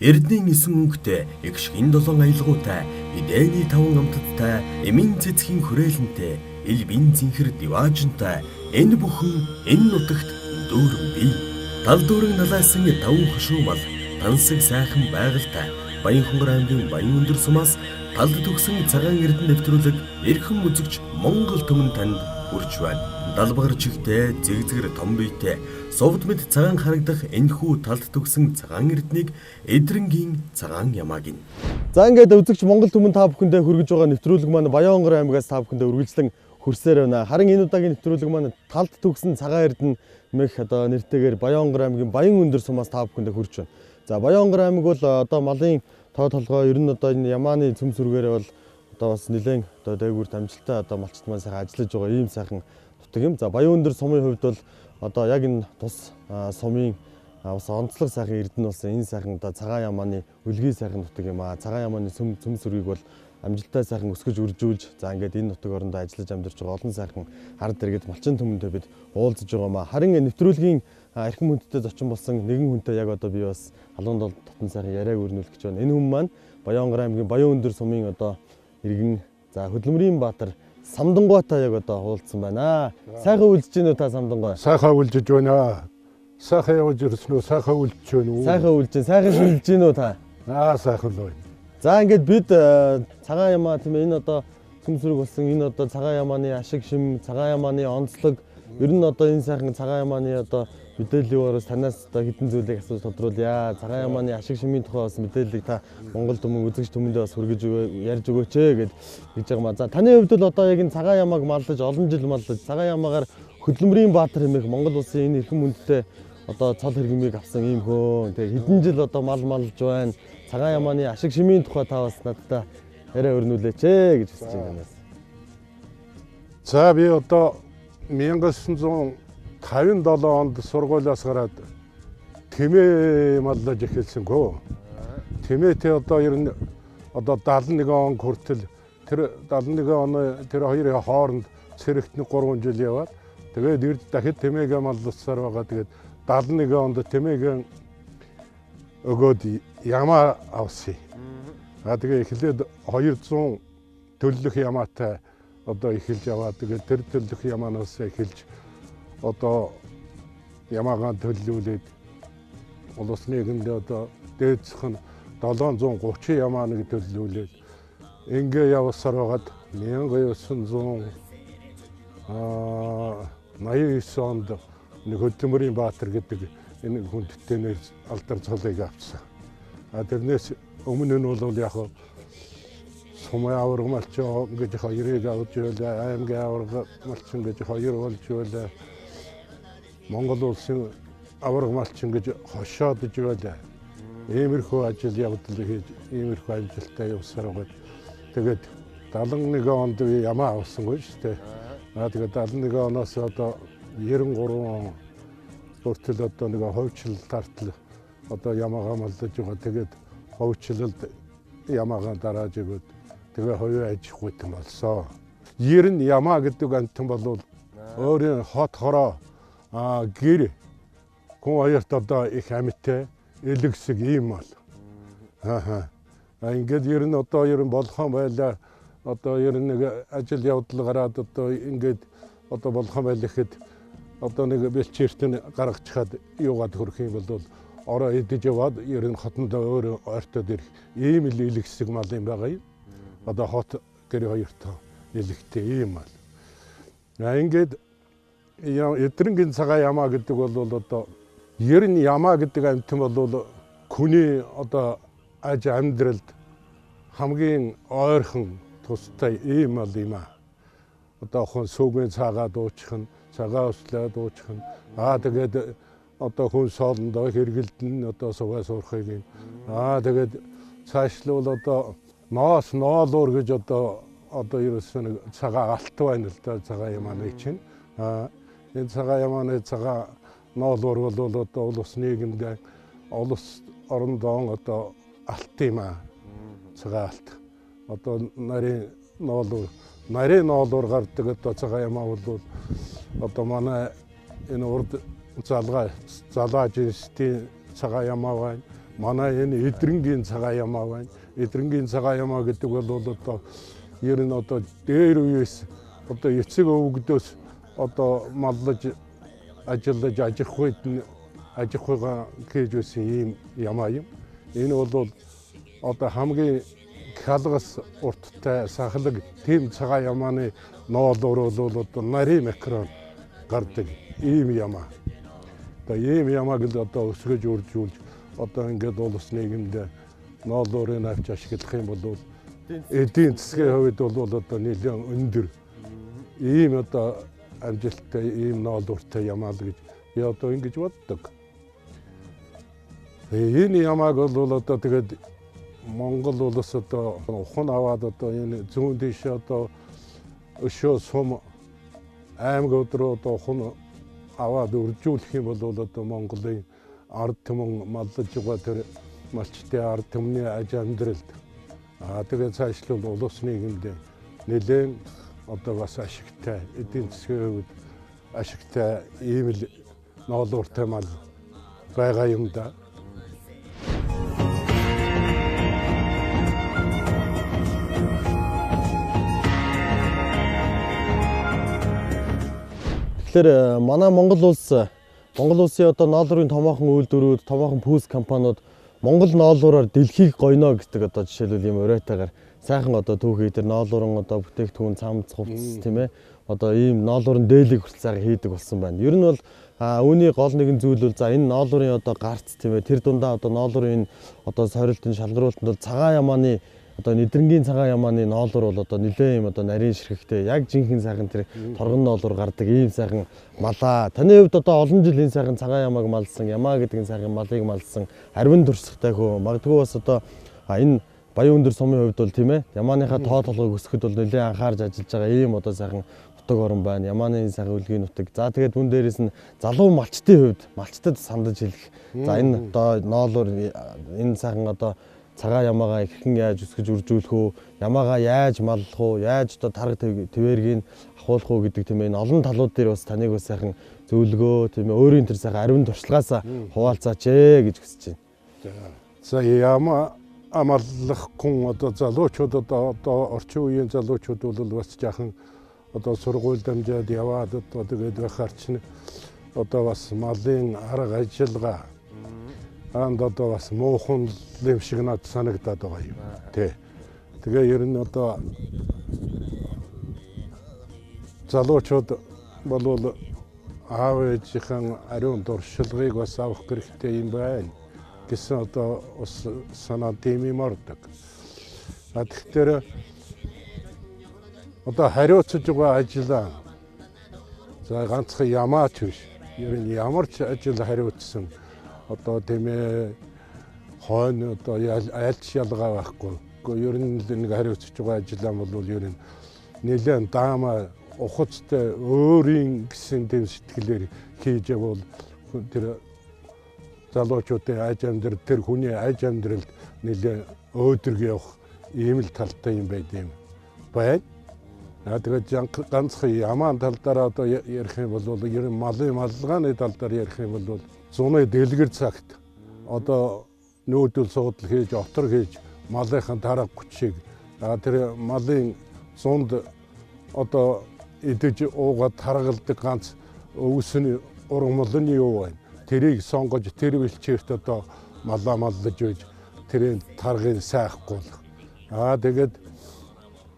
Эрдэнийн 9 өнгөтэй, их шигэн 7 аялгаутай, эдэний 5 амтдтай, эмийн цэцгийн хүрээлэнтэй, ил бин зинхэр диваажинтай, энэ бүхэн энэ нутагт дүүрэн бий. Тал дүүрэн налаасан давуу хөшөө мал, тансаг сайхан байгальтай, Баянхонгор аймгийн Баян өндөр сумаас талд төгсөн цагаан эрдэнэ нэвтрүүлэг эрхэм үзэгч Монгол түмэн танд хүрч байна. Далбагар чигтэй, зэгзгэр том биетэй, совд мэд цагаан харагдах энэхүү талд төгсөн цагаан эрднийг эдрэнгийн цагаан ямааг нь. За ингээд үзэгч Монгол түмэн та бүхэндээ хүргэж байгаа нэвтрүүлэг маань Баянгор аймгаас та бүхэндээ үргэлжлэн хүрсээр байна. Харин энэ удаагийн нэвтрүүлэг маань талд төгсөн цагаан эрдэнэ мэх одоо нэртэйгээр Баянгор аймгийн Баян өндөр сумаас та бүхэндээ хүрч байна. За Баянгор аймаг бол одоо малын тоо толгой ер нь одоо энэ ямааны цөм сүргээрээ бол одоо бас нэлээд одоо дээгүүрт амжилттай одоо малчт маань сайхан ажиллаж байгаа ийм сайхан нутаг юм. За Баян өндөр сумын хувьд бол одоо яг энэ тус сумын бас онцлог сайхан эрдэнэ болсон энэ сайхан одоо цагаан ямааны үлгий сайхан нутаг юм аа. Цагаан ямааны цөм сүргийг бол амжилттай сайхан өсгөж үржүүлж за ингээд энэ нутаг орондоо ажиллаж амьдарч байгаа олон сайхан ард иргэд малчин түмэнтэй бид уулзж байгаа маа. Харин нэвтрүүлгийн эрхэм хүндтэй зочин болсон нэгэн хүнтэй яг одоо би бас халуун дотн сайхан яриаг өрнүүлэх гэж байна. Энэ хүн маань Баянгор аймгийн Баян өндөр сумын одоо иргэн за Хөдөлмөрийн Баатар Самдангойтой яг одоо уулзсан байна. Сайхан үлдэж гинөө та Самдангой? Сайхан үлдэж байна. Сайхан явж ирсэн үү? Сайхан үлдэж байна уу? Сайхан үлдэж, сайхан шүлж гинөө та? Сайхан л байна. За ингээд бид цагаан ямаа тийм энэ одоо цөм сүрэг болсон энэ одоо цагаан ямааны ашиг шим, цагаан ямааны онцлог ер нь одоо энэ сайхан цагаан ямааны одоо мэдээллийн ороос танаас одоо хэдэн зүйлийг асууж тодруулъя. Цагаан ямааны ашиг шимийн тухай бас мэдээллийг та Монгол түмэн үзэгч түмэндээ бас хүргэж ярьж өгөөч гэж байгаа маа. За таны хувьд бол одоо яг энэ цагаан ямааг маллаж олон жил маллаж цагаан ямаагаар Хөдөлмөрийн Баатар хэмээх Монгол улсын энэ эрхэм хүндтэй одоо цол хэргэмийг авсан ийм хөөн. Тэгээ хэдэн жил одоо малж байна. Цагаан ямааны ашиг шимийн тухай та бас надтай яриа өрнүүлээч гэж хэлж байна. За би одоо 1957 онд сургуулиас гараад тэмээ маллаж эхэлсэнгөө. Тэмээтэй одоо ер нь одоо 71 он хүртэл тэр 71 оны тэр хоёрын хооронд цэрэгт 3 жил яваад тэгээд эрд дахид тэмээгээ маллацсаар байгаа. Тэгээд 71 онд тэмээгээ өгөөд ямаа авсан. Тэгээ эхлээд 200 төлөх ямаатай одоо эхэлж яваад тэгээд тэр төлөх ямаанаас эхэлж одоо ямаагаа төлөвлүүлээд улс нийгэмд одоо дээдсэх нь 730 ямааныг төлөвлүүлээд ингээ явсаар байгаад 1989 онд нэг Хөдөлмөрийн Баатар гэдэг энэ хүндтэй нэр алдар цолыг авсан. Тэрнээс өмнө нь бол яг сумын аварга малчин гэж хоёрыг авч байлаа, аймгийн аварга малчин гэж хоёр болж байлаа. Монгол улсын аварга малчин гэж хошоодж байлаа. Иймэрхүү ажил явдал хийж, иймэрхүү амжилттай явсаар байгаа. Тэгээд 71 онд ямаа авсангүй шүү дээ. Тэгээд 71 оноос одоо 93 он хүртэл одоо нэг ховчлол тартал одоо ямаагаа малдаж байгаа. Тэгээд ховчлолд ямаагаа дарааж өгөөд тэгээ хоёрын аж ахуйтай болсон. Ер нь ямаа гэдэг амтан бол өөрийн хот хороо гэр хүн хоёрт одоо их амьттай элэгсэг ийм бол. Ингээд ер нь одоо ер нь болгоон байлаа. Одоо ер нь нэг ажил явдал гараад одоо ингээд одоо болгоон байл гэхэд одоо нэг бэлчээртэн гаргачихад юугаад хөрөх юм бол ороо идэж яваад ер нь хотондоо өөр ойртоод ирэх ийм л элэгсэг мал юм байгаа юм. Одоо хот гэр хоёртой элэгтэй ийм мал. Ингээд эдрэнгийн цагаан ямаа гэдэг бол одоо ер нь ямаа гэдэг амтан бол хүний одоо аж амьдралд хамгийн ойрхон тустай ийм мал юм аа. Одоо хүн сүүгийн цагаа дуучих нь, цагаа өслөө дуучих нь. Тэгээд одоо хүн соолондоо хэргэлдэн одоо суваа суурхыг юм. Тэгээд цаашлуул одоо ноос ноолуур гэж одоо ерөөсөө нэг цагаан алт байна л да цагаан ямааны чинь. Энэ цагаан ямааны цагаан ноолуур бол одоо улс нийгэмд улс орондоо одоо алт юм аа. Цагаан алт. Одоо нарийн ноолуур гардаг одоо цагаан ямаа бол одоо манай энэ урд залгааж институтийн цагаан ямаа байна. манай энэ эдрэнгийн цагаан ямаа байна. Эдрэнгийн цагаан ямаа гэдэг бол одоо ер нь одоо дээр үеэс одоо эцэг өвгдөөс одоо маллаж ажиллаж ажихуйгаа хийж байсан ийм ямаа юм. Энэ бол одоо хамгийн хялгас урттай сахалаг тийм цагаан ямааны ноолоор бол одоо нарийн макрон гардаг ийм ямаа. Одоо ийм ямааг л одоо өсгөж үржүүлж одоо ингээд улс нийгэмд ноолуурыг авч ашиглах юм бол эдийн засгийн хувьд бол одоо нэлээд өндөр ийм одоо амжилттай ийм ноолууртай ямаа л гэж би одоо ингэж боддог. Энэ ямааг бол одоо тэгээд Монгол улс одоо ухаан аваад одоо энэ зүүн дэш одоо өшөө сум аймагуд руу одоо ухаан аваад үржүүлэх юм бол одоо Монголын ард түмэн маллаж байгаа тэр малчтай ард түмний аж амьдралд тэгээд цаашлуул улс нийгэмд нэлээд одоо бас ашигтай эдийн засгийн хувьд ашигтай ийм л ноолууртай мал байгаа юм да. Тэгэхээр манай Монгол улсын одоо ноолуурын томоохон үйлдвэрүүд, томоохон пүүс компаниуд Монгол ноолуураар дэлхийг гойно гэдэг одоо жишээлбэл ийм уриатайгаар сайхан одоо түүхий дээр ноолуурын одоо бүтээгдэхүүн цамц хувцас тийм ээ одоо ийм ноолуурын дээлийг хүртэл хийдэг болсон байна. Ер нь бол үүний гол нэгэн зүйл бол за энэ ноолуурын одоо гарц тийм ээ тэр дундаа одоо ноолуурын одоо сорилтын шалгаруулалтанд бол цагаан ямааны одоо нэдрэнгийн цагаан ямааны ноолуур бол одоо нэлээд юм одоо нарийн ширхэгтэй яг жинхэнэ сайхан тэр торгон ноолуур гардаг ийм сайхан малаа. Таны хувьд одоо олон жил энэ сайхан цагаан ямааг малсан, ямаа гэдэг энэ сайхан малыг малсан, арвин дурсахтай хөө. Магадгүй бас одоо энэ Баян өндөр сумын хувьд бол тийм ээ ямааныхаа тоо толгойг өсгөхөд бол нэлээд анхаарч ажиллаж байгаа ийм одоо сайхан нутаг орн байна. Ямааны сайхан үлгийн нутаг. За тэгээд түн дээрээс нь залуу малчтын хувьд малчтад сандаж хэлэх. За энэ одоо ноолуур энэ сайхан одоо цагаан ямаагаа хэрхэн яаж өсгөж үржүүлэх үү, ямаагаа яаж маллах уу, яаж одоо тарга твэргийг ахуулах уу гэдэг тийм ээ олон талууд дээр бас таныг бас сайхан зөвлөгөө тийм ээ өөрийн тэр сайхан ариун туршлагаасаа хуваалцаач гэж хүсэж байна. За ямаа амаллах хүн одоо залуучууд одоо орчин үеийн залуучууд бол бас жаахан одоо сургууль дамжаад яваад одоо тэгээд байхаар чинь одоо бас малын арга ажиллагаа анд одоо бас муухан юм шиг надад санагдаад байгаа юм. Тэгээ ер нь одоо залуучууд болвол аав ээжийнхэн ариун дуршлагыг бас авах хэрэгтэй юм байна гэсэн одоо бас санаа дэмимэрдэг. Тэгэхээр одоо хариуцж байгаа ажлаа за ганцхан ямаач биш. Ер нь ямар ч ажил хариуцсан одоо тийм ээ хойно одоо айлч ялгаа байхгүй. Ер нь нэг хариуцж байгаа ажиллаа бол ер нь нэлээд даамаа ухацтай өөрийн гэсэн тийм сэтгэлээр хийж явал тэр залуучуудын аж амьдрал тэр хүний аж амьдралд нэлээд өөдрөг явах ийм л талтай юм байд юм байна. Тэгээд ганцхан ямаан тал дээр одоо ярих юм бол ер нь малын маллагааны тал дээр ярих юм бол зуны дэлгэр цагт одоо нүүдэл суудлал хийж отор хийж малынхаа тарга хүчийг тэр малын зунд одоо идэж уугаад таргалдаг ганц өвсний ургамлын юу байна. Тэрийг сонгож тэр бэлчээрт одоо малаа маллаж үйж тэрийн таргыг сайхгуулах. Тэгээд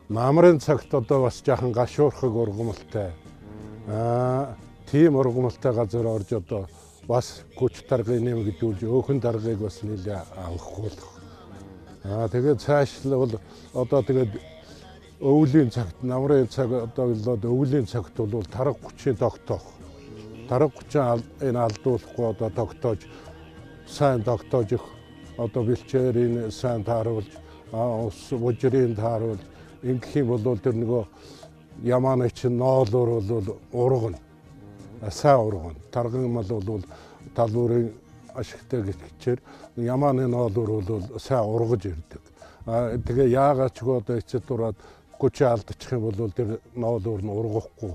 намрын цагт одоо бас жаахан гашуурхаг ургамалтай. Тийм ургамалтай газар орж одоо бас хүч таргыг нэмэгдүүлж өөхөн таргыг бас нэлээ авахгуулах. Тэгээд цаашлал бол одоо тэгээд өвлийн цагт намрын цаг одоо өвлийн цагт бол тарга хүчийг тогтоох. Тарга хүчийг энэ алдуулахгүй одоо тогтоож сайн тогтоож их одоо бэлчээрийн сайн тааруулж ус вожрын тааруулж ингэх юм бол тэр нөгөө ямааны чинь ноолуур бол ургана. Сайн ургана. Таргын мал бол талуурын ашигтай гэчээр ямааны ноолуур бол сайн ургаж ирдэг. Тэгээ яагаад ч одоо эцэд дураад хүчээ алдчих юм бол тэр ноолуур нь ургахгүй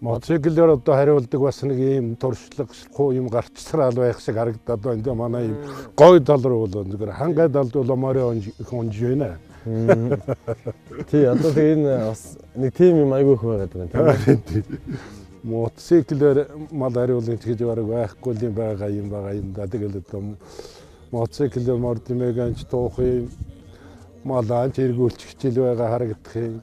Мотоциклээр одоо хариулдаг бас нэг ийм туршлагагүй юм гарчсраал байх шиг харагдаад байна. Энд манай ийм гой тал руу бол зүгээр хангай талд бол морой онж байна. Тий, одоо тэгээ энэ бас нэг тим юм айгүй их байгаад байна тийм. Мотоциклээр мал хариулын гэж байхгүй юм байгаа юм да. Тэгэл одоо мотоциклээр мордимэганч туухын малаан эргүүлчих хичээл байгаа харагдах юм.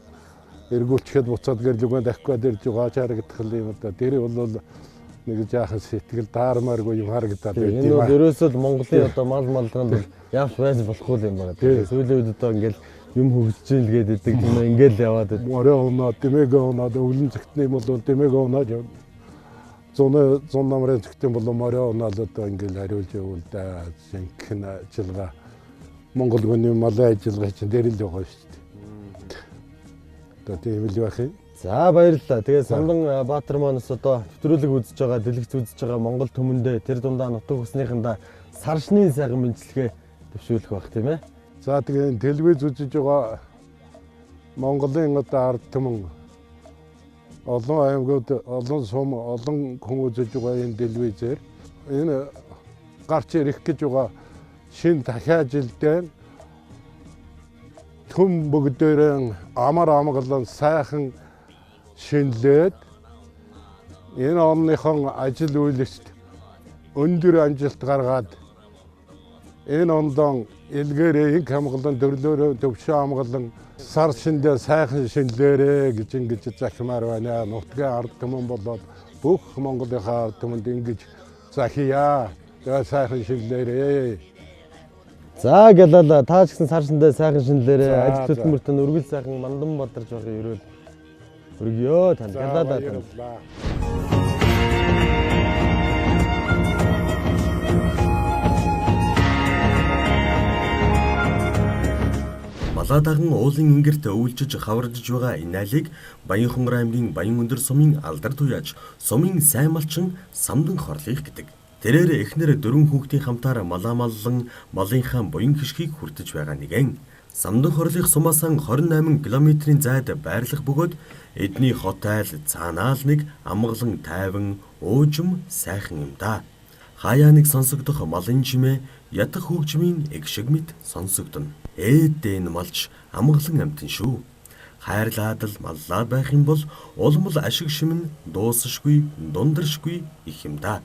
Эргүүлчихэд буцаад гэрлүгэнд ахиад ирж байгаа харагдах юм одоо. Тэр бол нэг жаахан сэтгэл таармааргүй юм харагдаад байна. Энэ бол ерөөсөө Монголын одоо мал малганд бол явж байж болохгүй юм байна. Тэгээ сүүлийн үед одоо ингээл юм хөгжиж ийн гэдэг тийм ингээл яваад байна. Морой оноо, дэмэг оноо, өвлөн зэгтний бол дэмэг оноо юм. Зун намрын зэгтэн бол морой оноо л одоо ингээл хариулж явуул да. Зинхэнэ ажилга Монгол гүний малын ажиллагаа чинь дээр л байгаа шүү дээ. Тийм л байх юм. За баярлалаа. Тэгээ Самдан Баатар маань одоо нэвтрүүлэг үзэж байгаа, дэлгэц үзэж байгаа Монгол түмэндээ тэр дундаа нутаг хүснийхэндээ саршны сайхан мэдлэгээ төвшүүлэх баг тийм ээ. За тэгээ телевиз үзэж байгаа Монголын одоо ард түмэн олон аймагуд, олон сум, олон хүн үзэж байгаа энэ телевизээр энэ гарч ирэх гэж байгаа шинэ дахиад жилдээ түм бүгдээрээ амар амгалан сайхан шинэлээд энэ онныхон ажил үйлчлэлт өндөр амжилт гаргаад энэ ондон илгээрээ инх хамгалан төрлөөрөө төвшөө хамгалан сар шиндээ сайхан шинэлээрээ гэж ингэж захимаар байна. Нутгийн ард түмэн болоод бүх Монголынхаа ард түмэнд ингэж захия. Тэгээ сайхан шинэлээрээ. За гэлээ та ч гэсэн сар шиндээ сайхан шинэлээрээ ажил хөдөлмөртөө үргэлж сайхан мандан бадарч байгаа ерөөл өргөё танд гэлээ. Малаадаган уулын ингэрт өвлжиж хаваржж байгаа энэ айлыг Баянхонгор аймгийн Баянөндөр сумын алдар туяаж сумын сайн малчин Самдан хорлих гэдэг. Тэрээр эхнэр 4 хүүхдийн хамтаар малаа маллан малынхаа буян хишгийг хүртэж байгаа нэгэн. Самдан хорлих сумаасан 28 км-ийн зайд байрлах бөгөөд эдний хот айл цаанаал нэг амгалан тайван уужим сайхан юм да. Хаяа нэг сонсогдох малын чимээ ятах хөгжмийн эг шиг мэт сонсогдно. Ээдэн малч амгалан амтэн шүү. Хайрлаад л маллаа байх юм бол улмал ашиг шимэн дуусшгүй, дундаршгүй их юм да.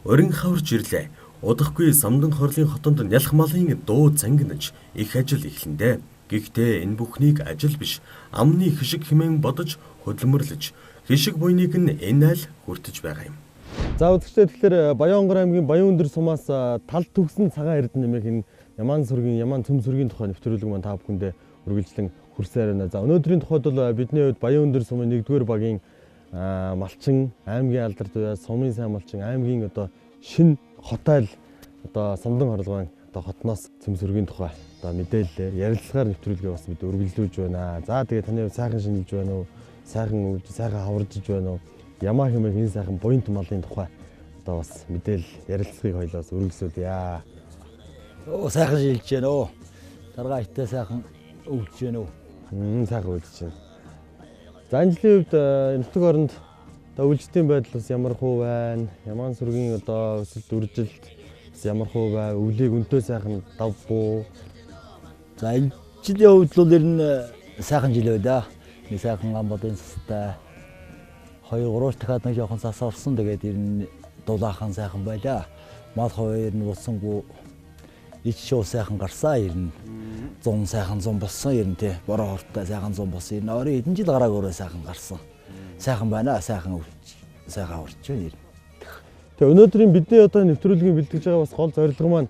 Өрин хаварч ирлээ. Удахгүй Самдан хорлын хотонд нялх малын дуу цангинаж их ажил эхлэндэ. Гэхдээ энэ бүхнийг ажил биш, амны хишиг хэмээн бодож хөдөлмөрлөж, хишиг буйныг нь энэ айл хүртэж байгаа юм. За үзэгчдээ тэгэхээр Баянгор аймгийн Баянөндөр сумаас тал төгсөн цагаан эрдэнэ нэмэх энэ Яман сүргийн, Яман цөм сүргийн тухай нэвтрүүлэг маань та бүхэндээ үргэлжлэн хүрсээр байна. За өнөөдрийн тухайд бол бидний хувьд Баянөндөр сумын 1-р багийн малчин, аймгийн алдар туяа, сумын сайн малчин, аймгийн одоо шинэ хот айл одоо Самдан хорлогын одоо хотноос цөм сүргийн тухай одоо мэдээлэлээр ярилцлагаар нэвтрүүлгээ бас бид үргэлжлүүлж байна. За тэгээ таны сайхан шинжилж байна уу? Сайхан өвж, сайхан хаваржж байна уу? Ямаа хэмээх энэ сайхан буянт малын тухай одоо бас мэдээлэл ярилцлагыг хоёлоос үргэлжлүүлье. Оо сайхан шинжилж байна уу? Даргаайтай сайхан өвж байна уу? Сайхан өвж байна. За энэ жилийн үед нутаг оронд одоо өвлжтийн байдал бас ямар хөө байна? Яман сүргийн одоо өсөлт үржилт бас ямар хөө бай? Өвлийг өнтөө сайхан давбуу. За энэ жилийн хувьд бол ер нь сайхан жил байда. Нэг сайхан гам бодын цастай 2-3 дахиад нэг жоохон цас орсон. Тэгээд ер нь дулаахан сайхан байлаа. Мал хоёр нь булсангүй ич шоу сайхан гарсаа ер нь 100 сайхан 100 болсон ер нь тий. Бороо хортой сайхан 100 болсон. Ер нь орой эдэн жил гараагаараа сайхан гарсан. Сайхан байна, сайхан өвч, сайхан урч байна ер нь. Тэгээ өнөөдрийн бидний одоо нэвтрүүлгийн бэлтгэж байгаа бас гол зорилго маань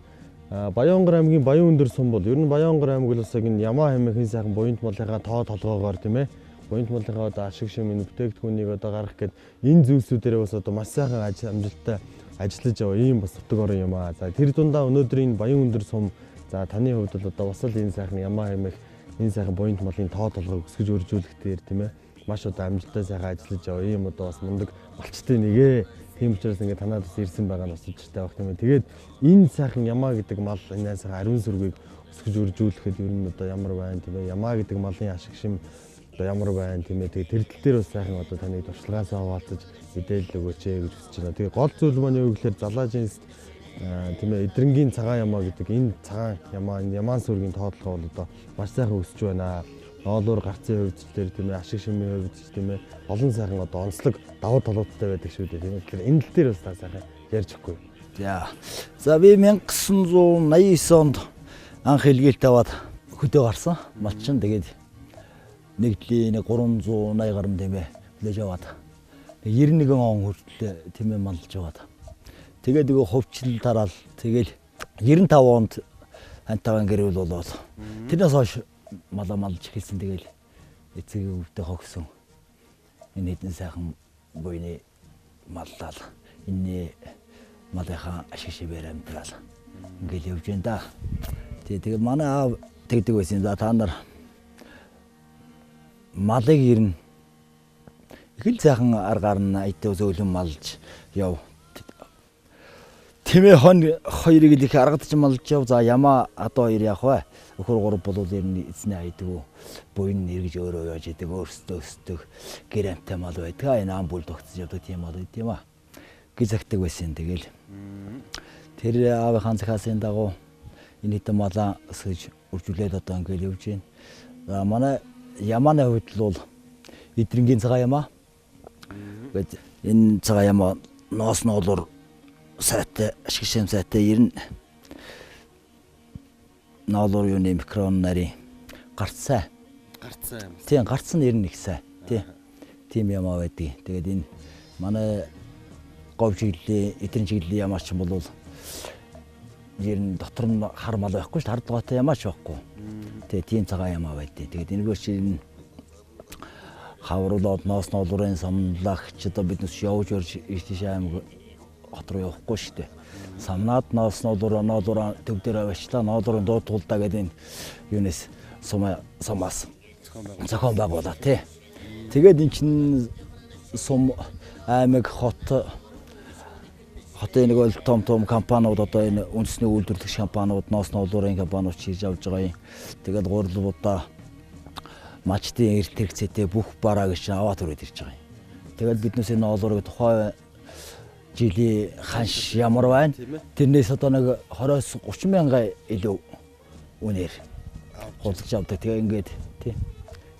Баянгор аймгийн Баянөндөр сум бол ер нь Баянгор аймаг бол бас яг энэ Ямаа хэмээх сайхан буянт малынхаа тоо толгоогоор тийм ээ. Буянт малынхаа одоо ашиг шимэн бүтээгдэхүүнийг одоо гаргах гээд энэ зүйлсүүдээр бас одоо маш сайхан амжилттай ажиллаж байгаа ийм бас нутаг орон юм аа. За тэр дундаа өнөөдрийн Баянөндөр сум за таны хувьд бол одоо бас л энэ сайхан Ямаа хэмээх энэ сайхан буянт малын тоо толгойг өсгөж өржүүлэх дээр тийм ээ. Маш одоо амжилттай сайхан ажиллаж байгаа ийм одоо бас мундаг малчтай нэгэ. Тийм учраас ингээд танаад бас ирсэн байгаа нь бас учиртай баг тийм ээ. Тэгээд энэ сайхан Ямаа гэдэг мал энэ сайхан ариун сүргийг өсгөж өржүүлэхэд ер нь одоо ямар байна тийм ээ. Ямаа гэдэг малын ашиг шим одоо ямар байна тийм ээ. Тэгээ тэр тал дээр бас сайхан одоо таныг туршлагаасаа хаваалцаж мэдээлэл өгөөч гэж хүсэж байна. Тэгээ гол зүйл маань юу гэхээр Залаажийн тийм ээ эдрэнгийн цагаан ямаа гэдэг энэ цагаан ямаа энэ ямаан сүргийн тоотлого бол одоо маш сайхан өсөж байна. Ноолуур гарцын хувьд ч тийм ээ ашиг шимийн хувьд ч тийм ээ олон сайхан одоо онцлог давуу талуудтай байдаг шүү дээ тийм ээ. Тэгэхээр энэ тал дээр бас та сайхан ярьж өгөхгүй. За би 1989 онд анх хэлгээлт аваад хөдөө гарсан. Малчин тэгээд нэгдлийн 380 гаруй тийм ээ хүлээж аваад 91 он хүртэл тийм ээ малж аваад. Тэгээд нөгөө хөвчлөл тараал тэгэл 95 онд хантайван гэрүүл болоод тэрнээс хойш малаа малж эхэлсэн. Тэгэл эцгийн өвдө хогсон. Энэ хэдэн сайхан буйны маллал энэ малынхаа ашиг шивээр амьдрал ингээл явж байна да. Тэгээд манай аав тэгдэг байсан. За та нар малыг ирнэ их л сайхан аргаар нь аятаа зөөлөн малж яв. Тэмээ хон хоёрыг л их аргадч малж яв. За ямаа одоо хоёр явах вэ? Өхөр гурав болвол ирнэ эзнээ айдгүй буйн эргэж өөрөө яаж идэг өөрсдөө өсдөг гэр амтай мал байдаг. Энэ ам бүл тогтсож явдаг тийм мал байт юм а. Гизагтэг байсан. Тэгэл тэр аавынхаа захиасын дагуу энэ хэдэн малаа өсгөж үржүүлээд одоо ингээл явж байна. За манай ямааны хувьд бол эдрэнгийн цагаан ямаа. Гэт энэ цагаан ямаа ноос ноолор сайтай ашиг шим сайтай ирнэ. Ноолор юуны микрон нарийн гарцсан. Тийм гарцсан ирнэ их сайн. Тийм ямаа байдаг. Тэгээд энэ манай говь чиглэлийн эдрэн чиглэлийн ямаач бол ер нь дотор нь хар мал байхгүй шүү дээ. Хардлагатай ямаач байхгүй. Тэгээ тийм цагаан ямаа байдیں۔ Тэгээд энэгээр чинь хавруулаад ноос ноолорын самлагч одоо биднес явж орж иртиш аймаг хот руу явахгүй шүү дээ. Самнаад ноос ноолороо төв дээр аваачлаа. Ноолорын дууд тулдаа гэдэг энэ юунес сумаас зохион байгуулаа тий. Тэгээд эн чинь сум аймаг хотын нэг бол том компаниуд одоо энэ үндэсний үйлдвэрлэгч компаниуд ноос ноолорын компаниуд хийж авж байгаа юм. Тэгээд гурилбуудаа мачтын эрт хэрэгцээтэй бүх бараа гэж аваад өрөөд ирж байгаа юм. Тэгээд биднээс энэ ноолорыг тухай жилийн ханш ямар байна? Тэрнээс одоо нэг 20-с 30 мянган илүү үнээр худалдаж авдаг. Тэгээ ингээд тий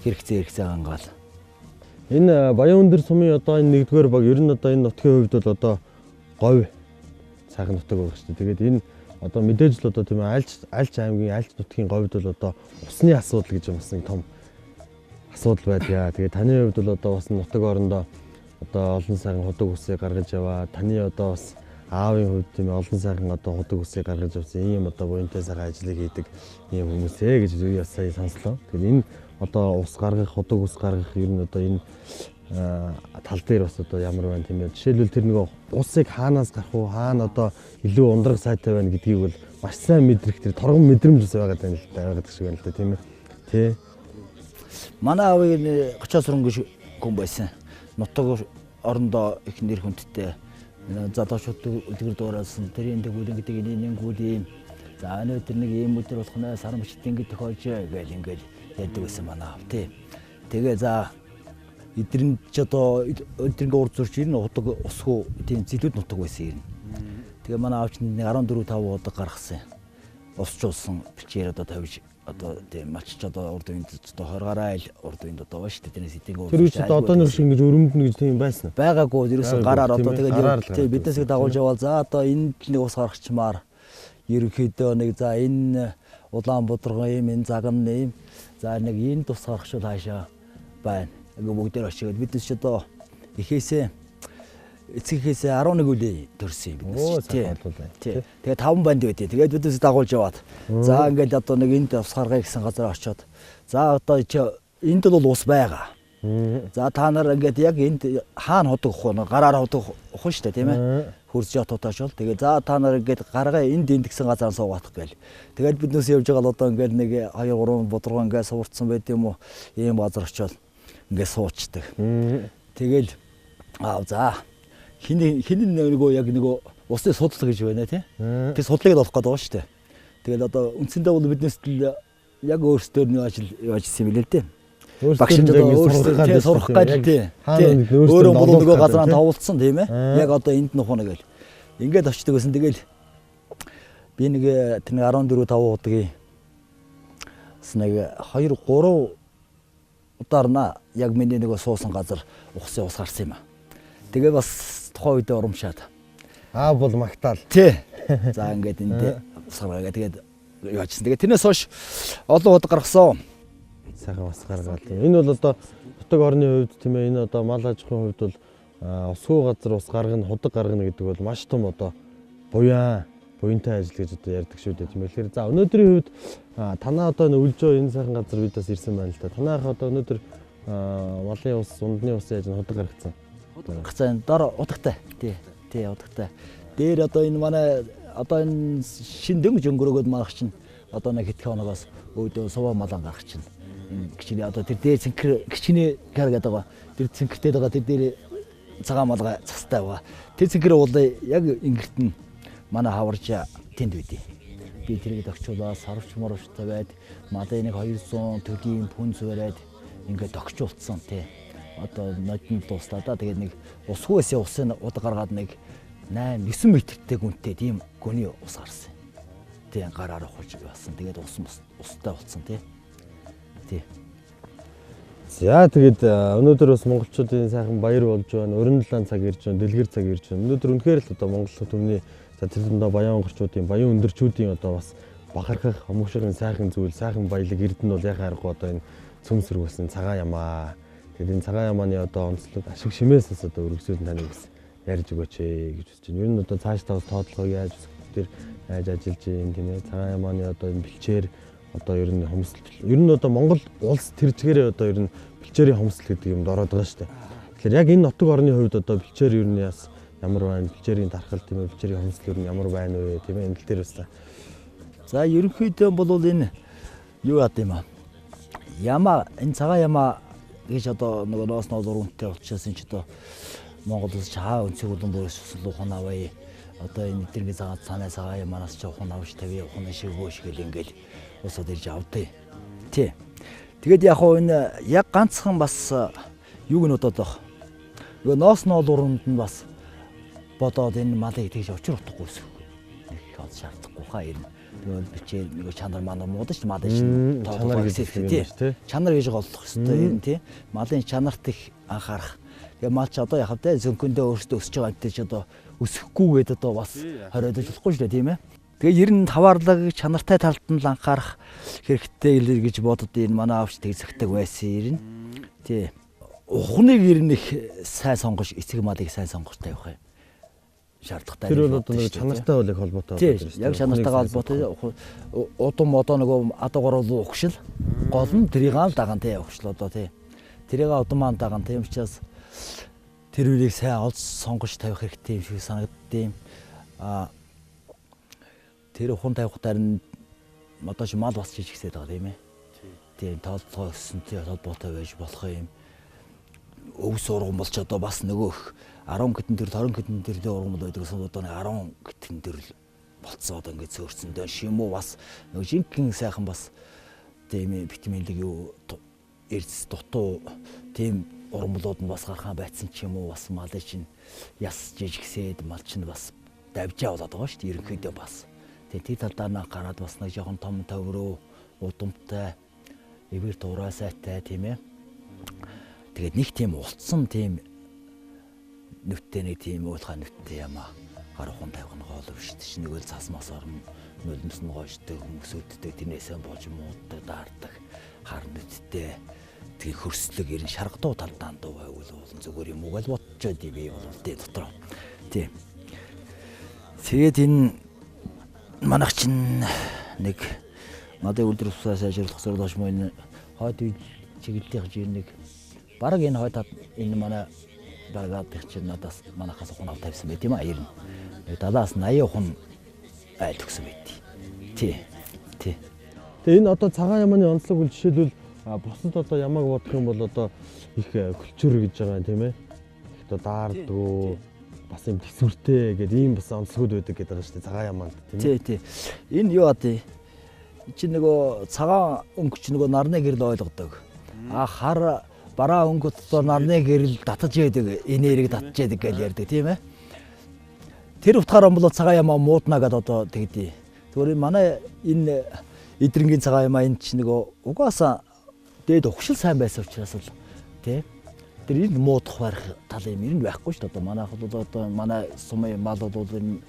хэрэгцээ хангаал. Энэ Баян өндөр сумын одоо энэ нэгдүгээр баг ер нь одоо энэ нутгийн хувьд бол одоо говь сайхан нутаг байх шүү дээ. Тэгээд энэ одоо мэдээж л одоо тийм альч аймгийн альч нутгийн говьд бол одоо усны асуудал гэж бас нэг том асуудал байдгаа. Тэгээд таны хувьд бол одоо бас нутаг орондоо одоо олон сайхан худаг усыг гаргаж яваа. Таны одоо бас аавын хувьд тийм олон сайхан одоо худаг усыг гаргаж авсан ийм одоо буянтай сайхан ажлыг хийдэг ийм хүмүүсээ гэж би бас сая сонслоо. Тэгээд энэ одоо ус гаргах, худаг ус гаргах ер нь одоо энэ тал дээр бас одоо ямар байна тийм ээ. Жишээлбэл тэр нөгөө усыг хаанаас гарах уу, хаана одоо илүү ундраг сайтай байна гэдгийг бол маш сайн мэдрэх тэр торгон мэдрэмж ус байгаад байна л да. Байгаад шиг байна л да тийм ээ. Тэ. Манай аавыг 30-аас өнгөш хүн байсан. Нутаг орондоо их нэр хүндтэй. Залуучууд өдгөр дуурайсан. Тэр энэ гүйлэн гэдэг энэ гүйл юм. За энэ тэр нэг юм өдөр болох нэ сарамчт ингэ тохиолж гээл ингээл яддаг байсан манай аав тий. Тэгээ за эдгэрэн ч одоо эдгэрэн урд зурч ирнэ удаг усгүй тийм зилүүд нутаг байсан юм. Тэгээ манай аав чинь 14-5 удаг гаргасан. Усчулсан бэлчээр одоо тавьж одоо тийм малчч одоо урд үеинд одоо 20 гаруй айл урд үеинд одоо байна шүү дээ. Тэрнээс эдгэрэн тэр үчид одоо нэг шиг ингэж өрөмдөн гэж тийм байсан уу? Байгаагүй ерөөсөн гараар одоо тэгээд тийм биднээс дагуулж явал за одоо энд нэг ус гаргачмаар ерөнхийдөө нэг за энэ Улаанбаатар юм энэ Заган юм за нэг энэ тус гаргачвал хаашаа байна. Ингээ бүгдээр очиод биднес ч одоо ихээсээ эцгийнхээсээ 11 үлээ төрсөн юм биднес ч тий. Тэгээ 5 банд байдیں۔ Тэгээд биднес дагуулж яваад за ингээд одоо нэг энд ус гаргая гэсэн газар очиод за одоо энд бол ус байгаа. За та нар ингээд яг энд хаана худаг ухуу гараар худаг ухуу шүү дээ тийм ээ. Хурц ятуудаач бол тэгээ за та нар ингээд гаргаа энд гэсэн газар суугаадах гээл. Тэгээд биднээс явж байгаа л одоо ингээд нэг 2-3 бодроо ингээд суурцсан байд юм уу ийм газар очиод ингээд суучдаг. Тэгэл за хин нөгөө яг нөгөө усны судлал гэж байна тий. Тэр судлалыг олох гэдэг байна шүү дээ. Тэгэл одоо үндсэндээ бол биднээс яг өөрсдөр нэг ажил явуулсан юм билээ л дээ. багш өөрсдөө сурах гал тий. Өөрөө бол нөгөө газраа тавуулсан тийм ээ. Яг одоо энд нухна гэл. Ингээд очдөг гэсэн тэгэл би нэг тэр 14 5 удаагийн нэг 2 3 удаарна яг миний нөгөө суусан газар ухсын ус гарсан юм аа. Тэгээ бас тухайн үедээ урамшаад. Бол магтаал. Тий. За ингээд энд усгаргаа тэгээд яажсан. Тэгээ тэрнээс хойш олон удаа гаргасан. Сайхан ус гаргаад. Энэ бол одоо нутаг орны хувьд тийм ээ энэ одоо мал аж ахуйн хувьд бол усгүй газар ус гаргана, худаг гаргана гэдэг бол маш том одоо буянтай ажил гэж одоо ярьдаг шүү дээ тийм ээ. Тэгэхээр за өнөөдрийн хувьд танаа одоо үлжөө энэ сайхан газар бидээс ирсэн байна л да. Танаах одоо өнөөдөр малын ус, ундны ус яаж худаг гаргацсан. Гаргацсан дор удагтай. Тий удагтай. Дээр одоо энэ манай одоо энэ шин дөнгөж өнгөрөөгд манах чинь одоо нэг хэдхэн хоногоос өөдөө суваа малан гарах чинь. Энэ гिचний одоо тэр дээр цэнхэр гिचний гар гэдэг байгаа. Тэр цэнхэртэй байгаа тэр дээр цагаан малгай цастай байгаа. Тэр цэнхэр бол яг ингэрт нь манай хаварж тэнд байдیں۔ Би тэрийг тогтчуулаад сарвч моровчтой байд малын нэг 200 төлийн пүнз бариад ингээд тогтчуулсан тий. Одоо нодны дуустаа да тэгээд нэг усгүйсээ усын удаа гаргаад нэг 8 9 метртэй гүнтэй тийм гүний ус гарсан. Тий гараар ухаж басан. Тэгээд устай болсон тий. Тий. За тэгээд өнөөдөр бас монголчуудын сайхан баяр болж байна. Өрн далайн цаг ирж байна, дэлгэр цаг ирж байна. Өнөөдөр үнэхээр л одоо Монгол төмний за тэр дундаа баян онгорчуудын, баян өндөрчүүдийн одоо бас бахархах, өмгшөрийн сайхан зүйл, сайхан баялаг эрдэнэ бол яхаа аргагүй одоо энэ цөмсөрг болсон цагаан ямаа. Тэгээд энэ цагаан ямааны одоо онцлог ашиг шимээсээс одоо өргөсөд таныг бас ярьж өгөөч гэж үзэж байна. Ер нь одоо цааш тавс тоотлогоо яаж тэр яаж ажиллаж юм тийм ээ. Цагаан ямааны одоо энэ бэлчээр одоо ер нь хомсол. Ер нь одоо Монгол улс тэрчгээрээ одоо ер нь бэлчээрийн хомсол гэдэг юмд ороод байгаа шүү дээ. Тэгэхээр яг энэ нутаг орны хувьд одоо бэлчээр ер нь яс ямар байна? Бэлчээрийн тархал тийм ээ. Бэлчээрийн хомсол ер нь ямар байна вэ тийм ээ. Энэ дээр бас. За ерөнхийдөө бол энэ юу яд юм аа. Ямаа энэ цагаан ямаа гэж одоо нөгөө ноос ноолуурынтэй болчихсон ч одоо Монгол улс чаа өнцөг улам бүрээс суслуу хонаваа. Одоо энэ эдгэрийн цагаан цагаан ямаанаас ч ухаан авч тавья ухаан шигөөш гэл ингээл усад ирж авдээ. Тий. Тэгээд яг хоо энэ яг ганцхан бас юуг нь бодоод нөгөө ноос ноолууранд нь бас бодоод энэ малыг тэгж учир утгагүй ус. Их ол шаардахгүй хаа ирнэ. Тэгээд бичээ нөгөө чанар манар муудаж малын шин тоогоо хийх тий. Чанар гэж голлох хэрэгтэй юм тий. Малын чанарт их анхаарах. Тэгээ мал ч одоо яхав те зөнкөндөө өөртөө өсөж байгаа гэдэг чи одоо өсөхгүйгээд одоо бас хориодож болохгүй шүү дээ тийм ээ. Тэгээ ер нь таваарлаг чанартай талд нь л анхаарах хэрэгтэй гэж бодод энэ манай авч тэгзэгдэг байсан ер нь. Тий. Ухныг ер нь их сайн сонгож эцэг малыг сайн сонгож тавих юм. Шаардлагатай. Тэр бол одоо нэг чанартай бол их холбоотой байна. Тий. Яг чанартайгаа холбоотой. Удам одоо нөгөө адуугаар бол угшил гол нь тэрийг л даган тий угшил одоо тий. Тэрийг удамаа даган тийм учраас тэр үрийг сайн олж сонгож тавих хэрэгтэй юм шиг санагддээ. Тэр ухаан тавихтаар нь одоо чи мал бас жижигсээд байгаа тийм ээ. Тийм тоолцоо өссөнтэй холбоотой байж болох юм. Өвс урган болж одоо бас нөгөө 10 гэтэн төр 20 гэтэн төр урган байдаг гэсэн одоо 10 гэтэн төр болцсон одоо ингээд зөөрсөндөө шимүү бас нөгөө жинхэнэ сайхан бас тийм витаминлэг юу эрдэс дутуу тийм урмлууд нь бас гархан байцсан ч юм уу бас малын чинь яс жижигсээд мал чинь бас давжаа болоод байгаа шүү дээ ерөнхийдөө бас. Тэгээ талдаа гараад бас нэг жоохон том төврөө удамтай эвэр дуурай сайтай тийм ээ. Тэгээд нэг тийм улцсан тийм нүттэй нэг тийм уулхаа нүттэй ямаа гар ухаан тавих нь гол биш шүү дээ. Нэг л цас мас орно нулимс нь гооштой хүмүүсүүдтэй тэрнээсээ болж мууддаг даардаг хар нүттэй тэгээ хөрслөг ерэн шаргадуу талдаа дуу байвал зүгээр юм уу гэж бодчоод би бол тий дотроо. Тий. Тэгээд энэ манайх чинь нэг надад үлдэр усаас ажиллах зорилгоч мөн энэ хойд үе чиглэлийн хажир нэг бараг энэ хойд энэ манай багаад их чинь надаас манайхаас ухаан аваад тавьсан байт юм аа ер нь. 70-аас 80 ухаан айл төгсөн байт. Тий. Тий. Тэгээ энэ одоо цагаан ямааны онцлог үл жишээлбэл бусад одоо ямааг бодох юм бол одоо их культур гэж байгаа юм тийм ээ. Их одоо даардгүй бас юм төсвөртэй гэдэг ийм бас онцлогуд байдаг гэдэг байгаа шүү дээ цагаан ямаанд тийм ээ. Тий. Энэ юу аа тий. Чи нөгөө цагаан өнгөч нөгөө нарны гэрэл ойлгодог. Хар бараа өнгөт одоо нарны гэрэл татаж яадаг, энерги татаж яадаг гэж ярьдаг тийм ээ. Тэр утгаараа бол цагаан ямаа муудна гэдээ одоо тэгдий. Тэгвэл манай энэ эдрэнгийн цагаан ямаа энэ ч нөгөө угаасаа дээд ухшил сайн байсан учраас л тий. Тэр энэ муудах барих тал юм ер нь байхгүй шүү дээ. Одоо манайх бол одоо манай сумын малууд бол энэ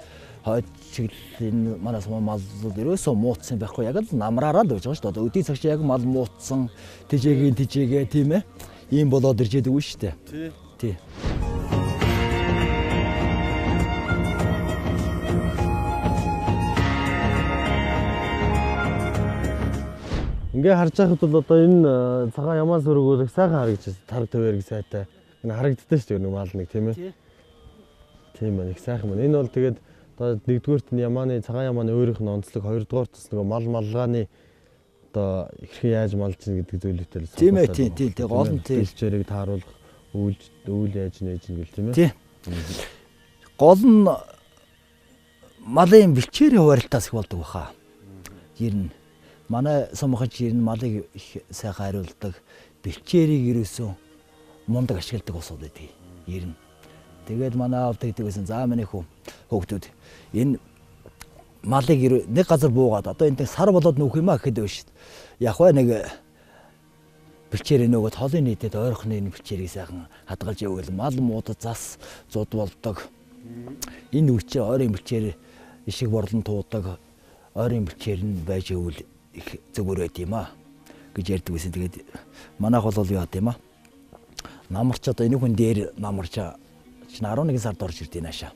хойд чиглэлийн манай сумын малууд ерөөсөө муудсан байхгүй. Яг л намраараа л байж байгаа шүү дээ. Одоо өдний цагш яг мал муудсан, тижээгээ тийм ээ. Ийм болоод ирж яадаг үү шүү дээ. Тий. Ингээ харж байхад бол одоо энэ цагаан ямаа сүргүүл их сайхан харагдаж тарга тавьэр их сайтай. Энэ харагддаг шүү дээ нэг мал нэг тийм ээ. Тийм байна их сайхан байна. Энэ бол тэгээд одоо нэгдүгээрт нь ямааны цагаан ямааны өөрийнх нь онцлог, хоёрдугаарт бас нөгөө мал малгааны одоо хэрхэн яаж малж ийн гэдэг зүйлүүтэй л. Тийм ээ тийм гол нь тийм. Бэлчээрийг тааруулах, үйл яаж нээж ийн гэл тийм ээ. Тийм. Гол нь малын бэлчээрийн хуваарлтаас их болдог баха. Ер нь манай сумхач ер нь малыг их сайхан хариулдаг, бэлчээрийг ерөөсөө мундаг ашигладаг усуд байдаг. Ер нь. Тэгээд манай аав тэгдэг байсан. За миний хүүхдүүд энэ малыг нэг газар буугаад одоо энэ сар болоод нүүх юм а гэхэд биш. Яг бай нэг бэлчээр нөгөөд холын нийтэд ойрхны энэ бэлчээрийг сайхан хадгалж явуул мал муудад зас зуд болдог. Энэ үчир ойрын бэлчээр ишиг борлон туудаг. Ойрын бэлчээр нь байж явуул их зүгээр байт юм а гэж ярьдаг байсан. Тэгээд манайх бол яа гэм а. Намарч одоо энэ хүн дээр намарч 11 сард орж ирдээ наашаа.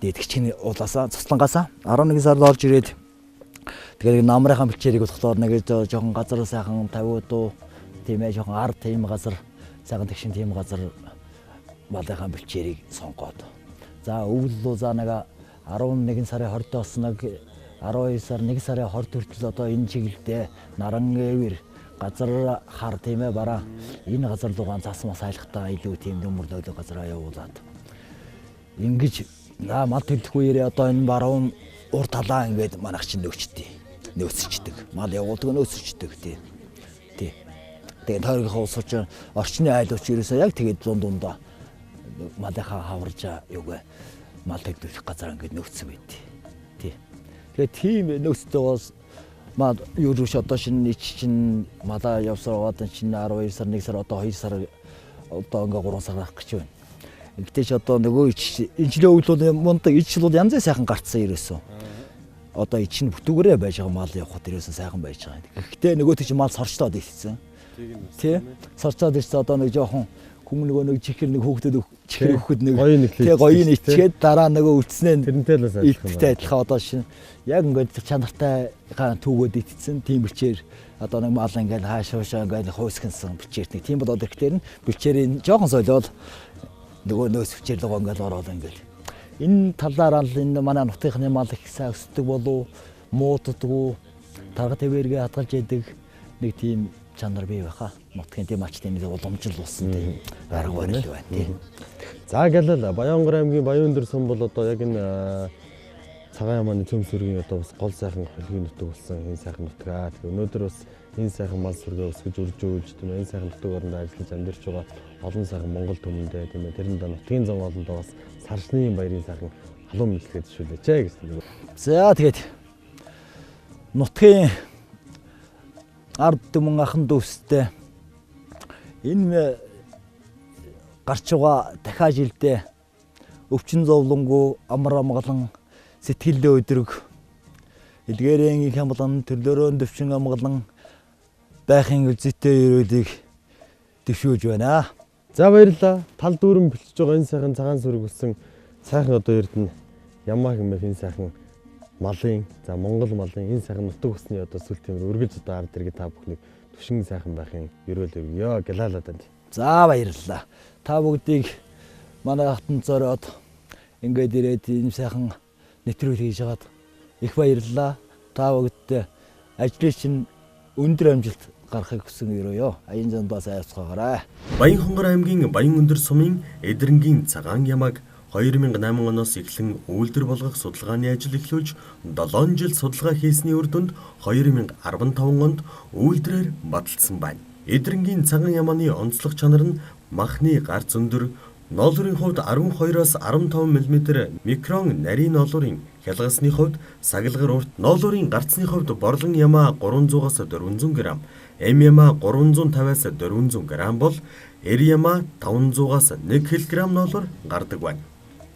Дээд гिचний уулаасаа цуслангаасаа 11 сард орж ирээд тэгээд намрынхаа бэлчээрийг болохоор нэг жоохон газар сайхан 50 дуу тийм ээ жоохон ард тийм газар сайхан тэгшин тийм газар малынхаа бэлчээрийг сонгоод. За өвлөө за нэг 11 сарын 20-оос нэг 12 сар 1 сарын 20 хүртэл одоо энэ чиглэлдээ нарангэвэр газар хар тийм ээ бараа энэ газар лугаан цас мас айлхтаа илүү тийм нөмөр нойлог газараа явуулаад ингэж мал төлөх үеэрээ одоо энэ баруун урд талаа ингээд манайх чинь нөөцчдөг мал явуулдаг нөөцчдөг тий. Тэгээд тойргийнхаа усууч орчны айлууч ерөөсөө яг тэгээд дундаа малынхаа хаварж юуг мал төлөх газар ингээд нөөцсөн байт. Тий. Тэгээд тийм нөөцтэй бас мал юурууш одоо шинэ чинь малаа явсараад чинь 12 сар 1 сар одоо 2 сар одоо ингээ 3 сар ах гэж байна. Гэтэл ч одоо нөгөө энэ жилийн өвлөө мундаг ич жил бол янз бүрийн сайхан гарцсан ерөөсөө. Одоо ич нь бүтүүгээрээ байж байгаа мал явахад ерөөсөө сайхан байж байгаа. Гэхдээ нөгөө чинь мал сорчлоод ирсэн. Тий. Сорчлоод ирсэн одоо нэг жоохон хүн нөгөө нэг чихэр нэг хөөхдөд чихэр өгөхөд нэг гоё ничгээд дараа нөгөө үлдснээ тэрнтэй л адилхан одоо шин яг ингээд чанартай түүгөөд итцсэн тийм бэлчээр одоо нэг мал ингээд хаашаа ингээд хөөсгөнсөн бэлчээрт нэг тийм бол одоо ихтер нь бэлчээрийн жоохон солиод нөгөө нөөц бэлчээр л ингээд ороод ингээд энэ талаараа л энэ манай нутгийнхны мал их сайн өсдөг болов мууддаггүй тарга тавэргээ хадгалж яадаг нэг тийм чанар бий байхаа. Нутгийн тийм ач тийм уламжил болсон тийм арга барил байна тийм. За гэлээ Баянгор аймгийн Баян өндөр сум бол одоо яг энэ цагаан ямааны цөм сүргийн одоо бас гол сайхан хөлгийн нутаг болсон энэ сайхан нутгаа. Тэгээ өнөөдөр бас энэ сайхан мал сүргээ өсгөж үржүүлж тийм энэ сайхан нутаг оронд ажиллаж амьдарч байгаа олон сайхан Монгол түмэндээ тийм тэрэнд нутгийн зам олондоо бас сарсны баярын сайхан халуун мэдлэгэд шүлээч гэж нэг. За тэгээд нутгийн ард түмэн ахан дүүстэй энэ гарч байгаа дахиад жилдээ өвчин зовлонгүй амар амгалан сэтгэлдээ өдрөг эдгээрийн их амгалан төрлөөрөө өвчин амгалан байхын үзэтэй өрөөлийг дэвшүүлж байна. За баярлалаа. Тал дүүрэн бэлтэж байгаа энэ сайхан цагаан сүрэг өссөн сайхан одоо эрдэнэ ямаа хэмээх энэ сайхан малын за Монгол малын энэ сайхан нутаг усны одоо сүл тэмэр өргөж одоо ард иргэд та бүхнийг түшин сайхан байхын ерөөлөв ёо гэлаалаа танд. За баярлалаа. Та бүгдийг манай хатан зориод ингээд ирээд энэ сайхан нэвтрүүлэг хийж хагаад их баярлалаа. Та бүгдээ ажлын чинь өндөр амжилт гарахыг хүсэн өрөөё. Аян зандаас айцгаагаарай. Баян хонгор аймгийн Баян өндөр сумын Эдрэнгийн цагаан ямааг 2008 оноос эхлэн үйлдвэр болгох судалгааны ажил эхлүүлж 7 жил судалгаа хийсний үр дүнд 2015 онд үйлдвэрээр баталсан байна. Эдрэнгийн цагаан ямааны онцлог чанар нь махны гарц өндөр, ноолуурын хувьд 12-оос 15 мм микрон нарийн ноолуурын хялгасны хувьд саглагар урт, ноолуурын гарцны хувьд борлон ямаа 300-аас 400 г, эм ямаа 350-аас 400 г бол эр ямаа 500-аас 1 кг ноолур гардаг байна.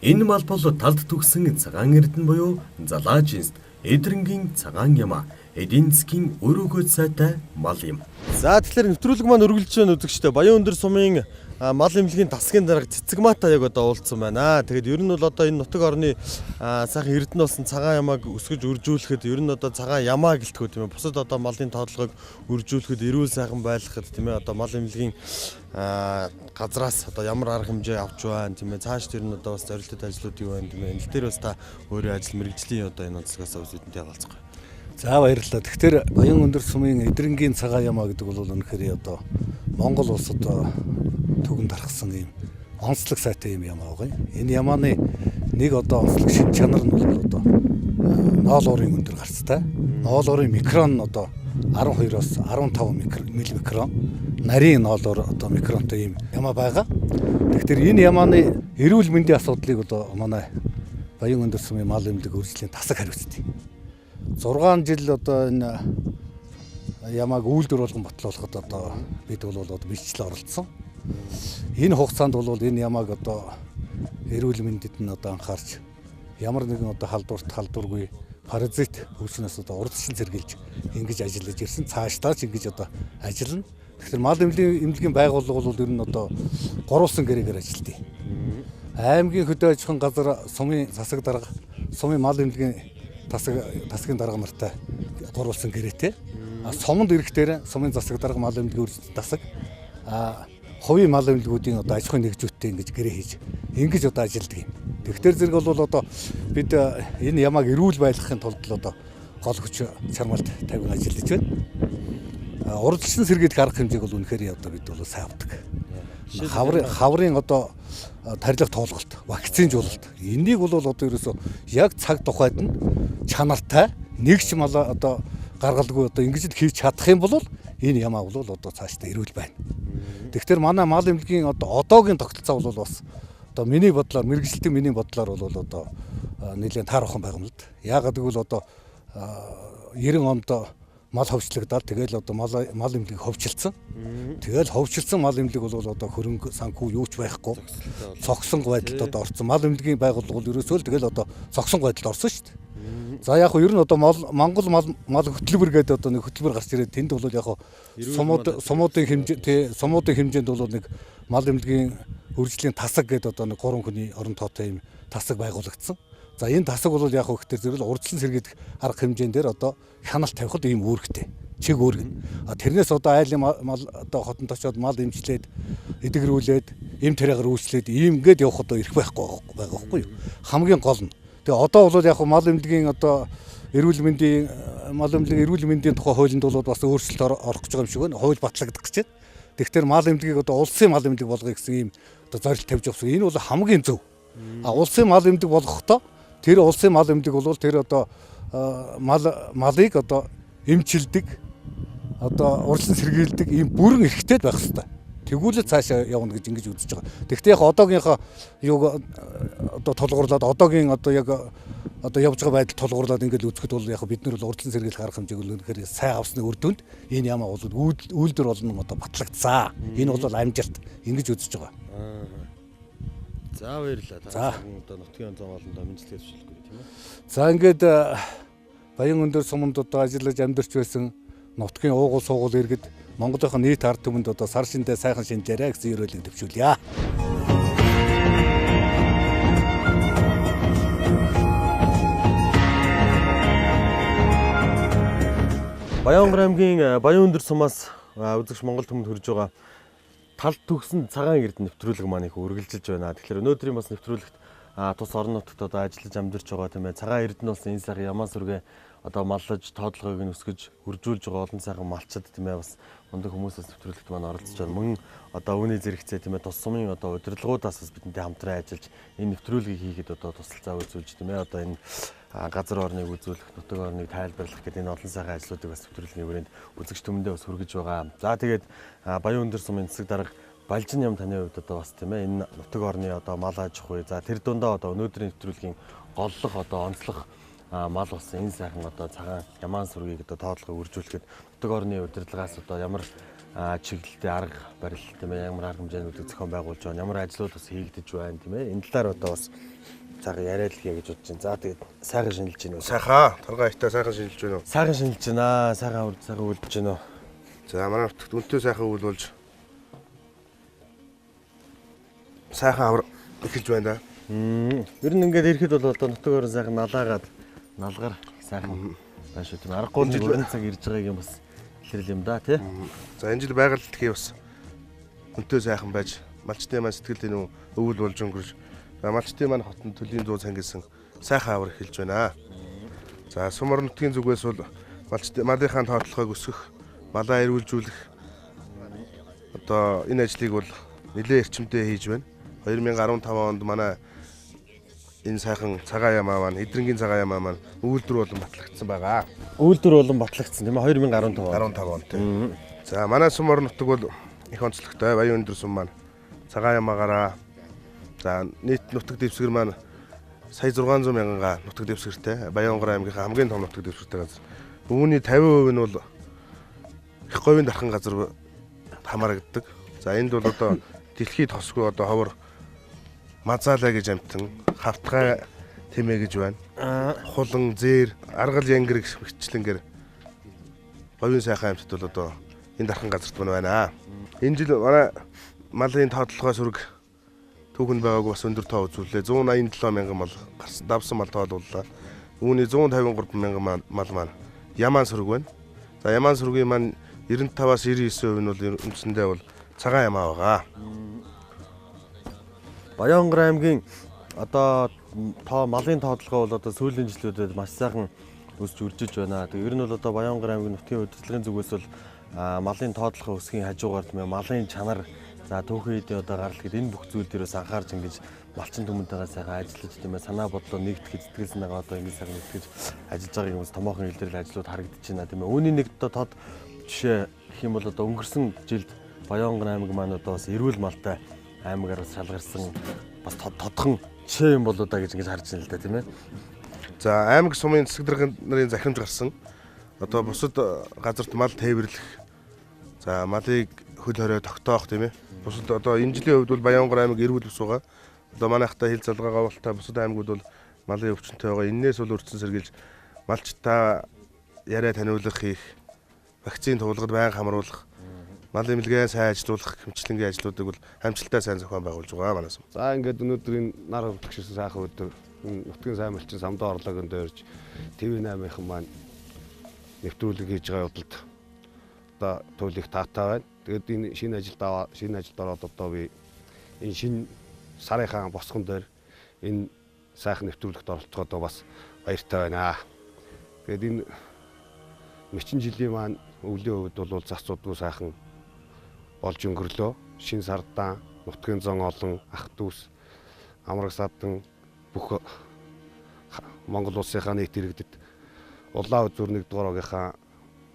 Энэ мал бол талд түгсэн цагаан эрдэнэ буюу залаажинст эдрэнгийн цагаан ямаа эдийн засгийн өрөөгөөд сайтай мал юм. За тэгэхээр нэвтрүүлэг маань үргэлж байна үзэгчтэй. Баян өндөр сумын мал эмнэлгийн тасгийн дарга цэцэг мата яг одоо уулзсан байна. Тэгээд ер нь бол одоо энэ нутаг орны сайхан эрдэнэ болсон цагаан ямааг өсгөж үржүүлэхэд ер нь одоо цагаан ямаа гэлтгүү тийм ээ. Бусад одоо малын тоодлогыг үржүүлэхэд эрүүл сайхан байлгахад тийм ээ. Одоо мал эмнэлгийн газраас одоо ямар арга хэмжээ авч байна тийм ээ. Цааш тэр нь одоо бас зорилттой ажлууд юу байна тийм ээ. Энэ дээр бас та өөрийн ажил мэргэжлийн одоо энэ онцлогоос үзэдэнтэй хаалцгаая. За баярлалаа. Тэгэхээр Баян өндөр сумын эдрэнгийн цагаан ямаа гэдэг бол үнэхээр одоо Монгол улсад төгөнд дарахсан ийм онцлог сайтай юм ямаа байгаа юм. Энэ ямааны нэг одоо онцлог шин чанар нь бол одоо ноолуурын өндөр гарцтай. Ноолуурын микрон нь одоо 12-оос 15 мм. Нарийн ноолуур одоо микронтой ийм ямаа байгаа. Тэгэхээр энэ ямааны эрүүл мэндийн асуудлыг одоо манай Баян өндөр сумын мал эмнэлэг үржлийн тасаг хариуцдаг. 6 жил одоо энэ ямааг үйлдвэр болгон батлуулахад одоо бид бол одоо бичил оролцсон. Энэ хугацаанд бол энэ ямааг одоо эрүүл мэндэд нь одоо анхаарч ямар нэгэн одоо халдваргүй паразит үүснээс одоо урдчилан сэргийлж ингэж ажиллаж ирсэн. Цаашлаач ингэж одоо ажиллана. Тэгэхээр мал эмнэлгийн байгууллага бол ер нь одоо гурван гэрээгээр ажилладаг. Аймгийн хөдөө аж ахуйн газар сумын засаг дарга, сумын мал эмнэлгийн тасгийн дарга нартай гурван гэрээтэй. Суманд ирэхээр сумын засаг дарга мал эмнэлгийн үржил тасаг, хувийн мал эмнэлгүүдийн одоо аж ахуйн нэгжүүдтэй ингэж гэрээ хийж ингэж одоо ажилладаг юм. Тэгэхээр зэрэг бол одоо бид энэ ямааг эрүүл байлгахын тулд одоо гол хүч чармайлт тавин ажиллаж байна. Урдчилан сэргийлэх арга хэмжээг бол үнэхээр одоо бид бол сайн авдаг. Хаврын одоо тарилга тоолголт, вакцинжуулалт энийг бол одоо ерөөсөө яг цаг тухайд нь чанартай нэгч мал одоо гаргалгүй одоо ингэж хийж чадах юм бол энэ ямаа бол одоо цаашдаа эрүүл байна. Тэгэхээр манай мал эмнэлгийн одоо одоогийн тогтолцоо бол бас одоо миний бодлоор мэргэжилтийн миний бодлоор бол одоо нэлээд таарахын байгаа юм л да. Яагаад гэвэл одоо 90 онд мал ховчлогдоод тэгэл одоо мал эмнэлэг ховчилсан. Тэгэл ховчилсан мал эмнэлэг бол одоо хөрөнгө санхүү юу ч байхгүй цогсон байдалд одоо орсон. Мал эмнэлгийн байгууллага бол ерөөсөө л тэгэл одоо цогсон байдалд орсон шүү дээ. За яг хөө ер нь одоо Монгол мал хөтөлбөр гэдэг одоо нэг хөтөлбөр гарч ирээд тэнд бол яг сумуудын хэмжээнд бол нэг мал эмнэлгийн үржлийн тасаг гэдэг одоо нэг 3 хүний орон тоотой юм тасаг байгуулагдсан. За энэ тасаг бол яг хөө ихтэй зэрэг урдчлан сэргийлэх арга хэмжээнд дээр одоо хяналт тавихад ийм үүрэгтэй. Чиг үүрэг. Тэрнээс одоо айлын мал одоо хотод очиод мал имжлээд эдгэрүүлээд эм тариагаар үйлчлээд ийм гээд явах одоо ирэх байхгүй байгаа байхгүй юу. Хамгийн гол нь. Тэгээ одоо бол яг мал эмнэлгийн одоо эрүүл мэндийн тухай хуулинд бол бас өөрчлөлт орох гэж байгаа юм шиг байна. Хууль батлагдах гэж байна. Тэгэхээр мал эмнэлгийг одоо улсын мал эмнэлэг болгоё гэсэн ийм одоо зорилт тавьж авсан. Энэ бол хамгийн зөв. Улсын мал эмнэлэг болгохдоо тэр улсын мал эмнэлэг бол тэр одоо малыг одоо эмчилдэг одоо урьдчилан сэргийлдэг ийм бүрэн эрхтэй байх хэрэгтэй. Тэгвэл цаашаа явна гэж ингэж үзэж байгаа. Тэгэхдээ яг одоогийнхоо юуг одоо тулгуурлаад одоогийн одоо яг одоо явж байгаа байдал тулгуурлаад ингэж үзэхэд бол яг бид нар бол урьдчилан сэргийлэх арга хэмжээг үнэхээр сайн авсны үр дүнд энэ ямаа бол үйлдвэр болно одоо батлагдсан. Энэ бол амжилт ингэж үзэж байгаа. За баярлалаа. Та одоо нутгийн онцгой олондоо мэдлэгээ төвшүүлэхгүй тийм ээ. За ингээд Баян өндөр суманд одоо ажиллаж амьдарч байсан нутгийн уугуул суугуул иргэд Монголынхаа нийт ард түмэнд одоо сар шиндээ сайхан шинжээрэй гэсэн ерөөлийг төвшүүлье. Баянгар аймгийн Баян өндөр сумаас үзэгч Монгол түмэнд хүрж байгаа талд төгсөн цагаан эрдэнэ нэвтрүүлэг маань их үргэлжилж байна. Тэгэхээр өнөөдрийн бас нэвтрүүлэгт тус орон нутагт одоо ажиллаж амьдарч байгаа тийм ээ. Цагаан эрдэнэ болсон энэ сайхан ямаа сүргээ одоо маллаж, тоодлогыг нь өсгөж, үржүүлж байгаа олон сайхан малчид тийм ээ бас мундаг хүмүүсээс нэвтрүүлэгт маань оролцож байна. Мөн одоо үүний зэрэгцээ тийм ээ тус сумын одоо удирдлагуудаас бас бидэнтэй хамтран ажиллаж энэ нэвтрүүлгийг хийхэд одоо тусалцаа үзүүлж тийм ээ одоо энэ газар орныг үзүүлэх, нутаг орныг тайлбарлах гэдэг энэ олон сайхан ажлуудыг бас нэвтрүүлгийн хүрээнд үзэгч түмэндээ бас хүргэж байгаа. За тэгээд Баян өндөр сумын засаг дарга Балжин ям таны хувьд одоо бас тийм ээ энэ нутаг орны одоо мал аж ахуй. За тэр дундаа одоо өнөөдрийн нэвтрүүлгийн голлох одоо онцлог мал болсон энэ сайхан одоо цагаан ямаан сүргийг одоо тоотлогоо үржүүлэхэд нутаг орны удирдлагаас одоо ямар чиглэлтэй арга барил тийм ээ ямар арга хэмжээнүүдийг зохион байгуулж байгаа, ямар ажлууд бас хийгдэж байна тийм ээ. Энэ талаар одоо бас цагаан яриад л гэж бодож байна. За тэгээд сайхан шинжилж байна уу? Сайхан торгон айтаа сайхан шинжилж байна уу? Сайхан шинжилж байна. Сайхан үлдэж байна уу? За манай нутагт үнэтэй сайхан үйл болж сайхан авар эхэлж байна да. Ер нь ингээд ирэхэд бол одоо нутаг орон сайхан налаагаад налгар сайхан байна шүү тийм. Аргагүй нэг өрн цаг ирж байгааг юм бас хэлэрл юм да тий. За энэ жил байгаль дэлхий бас үнэтэй сайхан байж малчтын маань сэтгэл энэ өвөл болж өнгөрч малчтын маань хотын төлийн 100 цангилсан сайхан авар эхэлж байна. За сумар нутгийн зүгээс бол малынхаа тоотлогыг өсгөх, малаа эрүүлжүүлэх одоо энэ ажлыг бол нэлээд эрчимтэй хийж байна. 2015 онд манай энэ сайхан цагаан ямаа маань эдрэнгийн цагаан ямаа маань үйлдвэр болон батлагдсан байгаа. Үйлдвэр болон батлагдсан тийм ээ 2015 онд тийм. За манай сумар нутаг бол их онцлогтой Баян өндөр сум маань цагаан ямаагаараа за нийт нутаг дэвсгэр маань сая 600 мянга нутаг дэвсгэртэй Баянгор аймгийнхаа хамгийн том нутаг дэвсгэртэй газар. Үүний 50% нь бол их говийн дархан газар хамаарагддаг. За энд бол одоо дэлхийд тосгүй одоо ховор Мазаалаа гэж амтан, хавтгай тэмээ гэж байна. Хулан, зээр, аргал янгэр гихчлэнгээр говийн сайхан амьтад бол одоо энэ дархан газарт байна. Энэ жил манай малын тоотлогоо сүрэг түүхэнд байгааг бас өндөр тоо үзүүллээ. 187 мянган мал гарсан, давсан мал тоолууллаа. Үүний 153 мянган мал маань ямаан сүрэг байна. За ямаан сүргийн маань 95-аас 99% нь бол үндсэндээ бол цагаан ямаа байгаа. Баянгор аймгийн одоо малын тоотлогоо бол одоо сүүлийн жилүүдэд маш сайхан өсч үржиж байна. Тэгээ ер нь бол одоо Баянгор аймгийн нутгийн удирдлагын зүгээс бол малын тоотлогоо өсгийн хажуугаар малын чанар за түүхэн эдийн одоо гарал гэд энэ бүх зүйл дээрээс анхаарч ингэж малчин түмэнтэйгээ сайхан ажиллаж тийм ээ санаа бодлоо нэгтгэж сэтгэл санаагаа одоо ингэ сайхан нэгтгэж ажиллаж байгаа юм томоохон илэрэл ажлууд харагдаж байна тийм ээ. Үүний нэг одоо тод жишээ гэх юм бол одоо өнгөрсөн жилд Баянгор аймаг маань одоо бас эрүүл малтай аймагаараа шалгарсан бас тодхон жишээ юм болоо да гэж ингэж харж байна л да тийм ээ. За аймаг сумын засаг даргын нарын захирамж гарсан. Одоо бусад газарт мал тээвэрлэх. За малыг хөл хорой тогтоох тийм ээ. Бусад одоо энэ жилийн хувьд бол Баянгор аймаг эрүүл ус байгаа. Одоо манайхтай хил залгаагаа болтой бусад аймагуд бол малын өвчнөд байгаа. Эннээс бол өртсөн сэргийлж малчтаа яриа таниулах хийх, вакцины туулгад байнга хамруулах, мал эмнэлгээ сайн ажиллуулах хэмжлэнгийн ажлуудыг бол хамжилттай сайн зохион байгуулж байгаа манайс. За ингээд өнөөдөр энэ нар хөвдөгчсөн сайхан өдөр нутгийн сайн малчин самдаа орлогын дээрж ТV8-ын маань нэвтрүүлэг хийж байгаа явдалд одоо туйлыг таатай байна. Тэгээд энэ шинэ ажилд ороод одоо би энэ шинэ сарынхаа босгон дээр энэ сайхан нэвтрүүлэгт оролцоход бас баяртай байна. Тэгээд энэ мэчин жилийн маань өвлийн хувьд бол зарцуудгүй сайхан болж өнгөрлөө. Шинэ сардаан, нутгийн зон олон, ах дүүс, амраг садан бүх Монгол улсынхаа нийт иргэдэд улаан үзүүр 1-р огийнхаа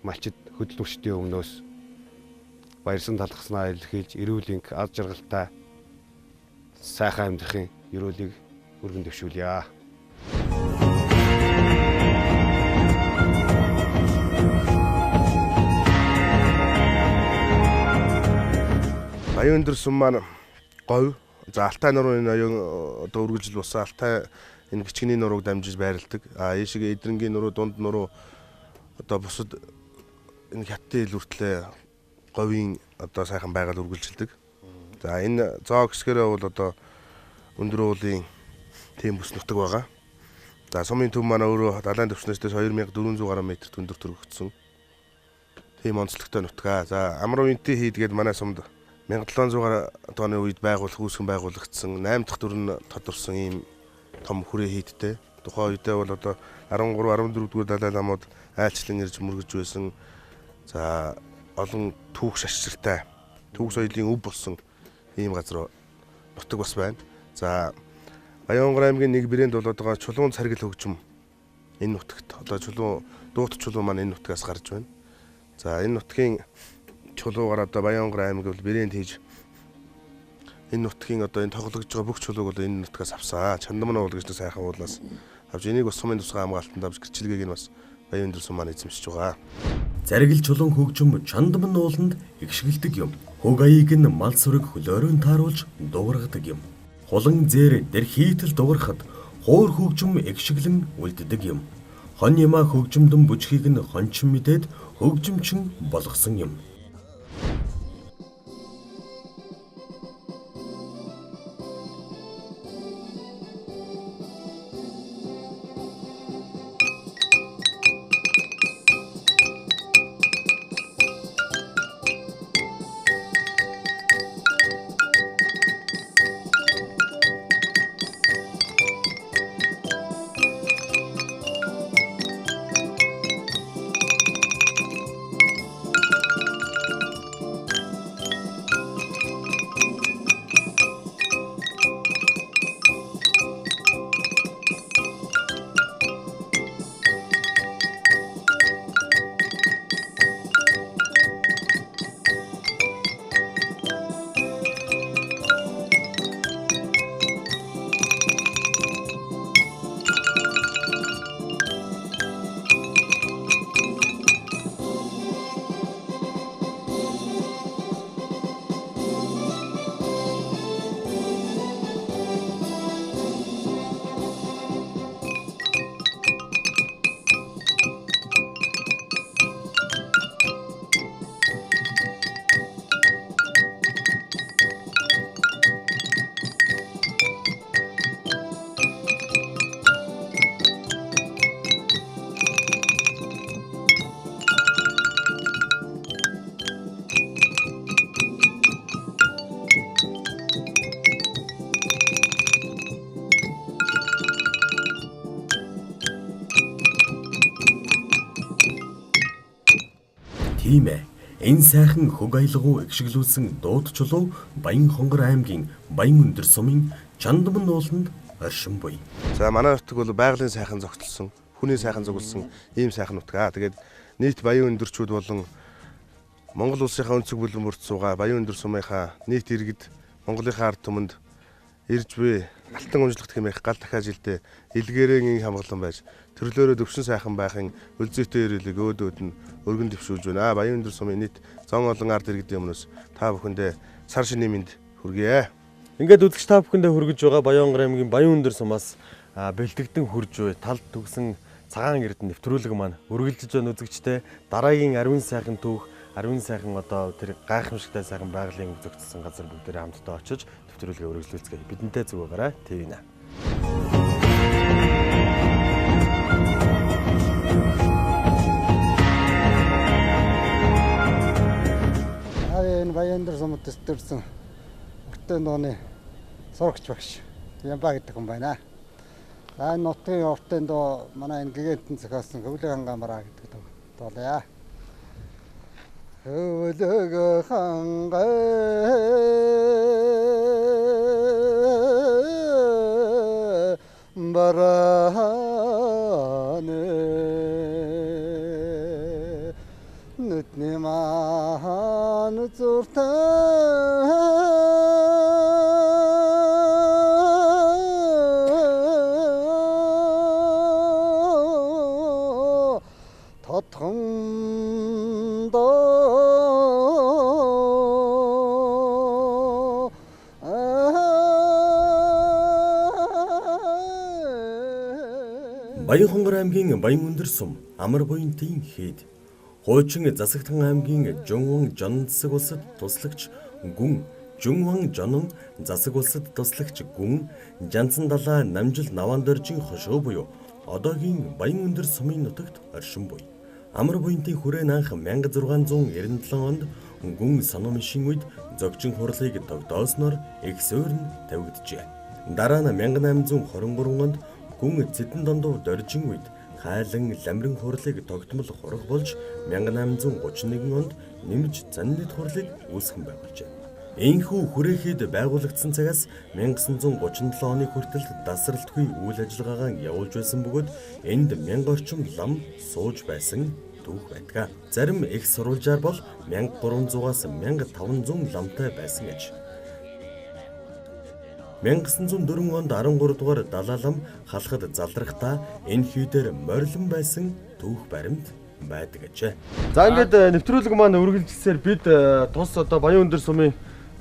малчид хөдөл мөчтийн өмнөөс баярсан талхаснаа илэрхийлж эрүүл энх аз жаргалтай сайхан амьдрахын ерөөлийг өргөн дэвшүүлье. Баян өндөр сум маань говь за Алтай нуруу энэ оюун одоо үргэлжил басан Алтай энэ бичгний нурууг дамжиж байрладаг. Ийшээ эдрэнгийн нуруу, дунд нуруу одоо бусад энэ хятадын ил хүртлээ говийн одоо сайхан байгаль үргэлжилдэг. За энэ зоог хэсгэрээ бол одоо өндөр уулын тийм бүс нутаг байгаа. За сумын төв маань өөрөө далайн түвшнээс 2400 гаруй метр өндөр төрөгдсөн. Тийм онцлогтой нутгаа. За Амар Винти хийдгээд манай сумд 1700 оны үед үүсгэн байгуулагдсан 8 дахь дүр нь тодорсон ийм том хүрээ хийдтэй. Тухайн үедээ бол одоо 13 14 дугаар далай ламууд айлчлан ирж мөргөж байсан. За олон түүх шаширтай, түүх соёлын өв болсон ийм газар нутаг бас байна. За Баянгор аймгийн нэг брэнд болоод байгаа Чулуун царгил хөгжим энэ нутагт одоо чулуу дуут чулуу маань энэ нутгаас гарч байна. За энэ нутгийн чулуугаар одоо Баянгор аймаг бол брэнд хийж энэ нутгийн одоо энэ тоглогдож байгаа бүх чулууг бол энэ нутгаас авсан. Чандамна уул гэж сайхан уулнаас авч энийг бас сумын тусгай хамгаалтанд авч гэрчлэгийг нь бас Баян өндөр сум маань эзэмшиж байгаа. Заргил чулуун хөгжим чандамн ууланд игшгэлдэг юм. Хөг аяыг нь мал сүрэг хөлөөрөнд тааруулж дуургадаг юм. Хулан зээр дэр хийтэл дуурахад хуур хөгжим игшгэлэн үлддэг юм. Хон ямаа хөгжимдөн бүжгийг нь хончин мэдээд хөгжимчин болгосон юм. Тийм ээ. Энэ сайхан хөг аялгуу игшгэлүүлсэн дууд чулуу Баянхонгор аймгийн Баян өндөр сумын Чандамн ууланд оршин буй. За манай нутаг бол байгалийн сайхан зохицолсон, хүний сайхан зөвлөсөн ийм сайхан нутаг. Тэгээд нийт Баян өндөрчүүд болон Монгол улсынхаа өнцөг бүлэм бүрт суугаа Баян өндөр сумынхаа нийт иргэд Монголынхаа ард түмэнд ирж буй алтан унжлагт хэмээх гал дахиад жилдээ илгээрэн хамглан байж төрлөөрөө төвшин сайхан байхын өлзөөтэй ирэлэг өөдөөд нь өргөн дэвшүүлж байна. Баян өндөр сумын нийт зон олон ард иргэдийн өмнөөс та бүхэндээ сар шинийн мэнд хүргье. Ингээд үзэгч та бүхэндээ хүргэж байгаа Баянгор аймгийн Баян өндөр сумаас бэлтгэгдэн хурж буй талд төгсөн цагаан эрдэнэ нэвтрүүлэг маань үргэлжлэж байна үзэгчтэй. Дараагийн ариун сайхан түүх, ариун сайхан одоо тэр гайхамшигтай сайхан байгалийн зохицсон газар бүгдээрээ хамтдаа очиж нэвтрүүлгээ үргэлжлүүлцгээе. Бидэнтэй зүгээрээ ТV-нэ. Энэ Баян өндөр сумд төстерсэн өртөө нууны сурагч багш Ямба гэдэг хүн байна. Энэ нутгийн уртын доо манай энэ гэгэнтэн зохиосон Хөвлөг хангаамараа гэдэг дуулаа. Хөвлөг хангаамараа нүтнэман зуртаа татхандаа Баянхонгор аймгийн Баян өндөр сум амар буянтын хэд хуучин Засагтан аймгийн Жунван Жонон засаг улсад туслагч гүн Жунван Жонон засаг улсад туслагч гүн Жанцан далай намжил наван доржийн хошоо буюу одоогийн Баян өндөр сумын нутагт оршин буй. Амар буянтын хүрээн анх 1697 онд гүн санамшин үед зөгжин хурлыг тогтоосноор их суурь нь тавигджээ. Дараа нь 1823 онд гүн Цэдэн дондуу доржин үед хайлан ламрын хурлыг тогтмол хураг болж 1831 онд нэмж заннид хурлыг үүсгэн байгуулжээ. Энэхүү хүрээхэд байгуулагдсан цагаас 1937 оны хүртэл тасралтгүй үйл ажиллагаагаа явуулж байсан бөгөөд энд 1000 орчим лам сууж байсан түүх байдаг. Зарим их сурвалжаар бол 1300-аас 1500 ламтай байсан гэж. 1904 онд 13 дугаар Далай лам халахад залрахдаа энэ хийдэр морилон байсан түүх баримт байдаг гэж. За ингээд нэвтрүүлэг маань үргэлжилсээр бид тус одоо Баян өндөр сумын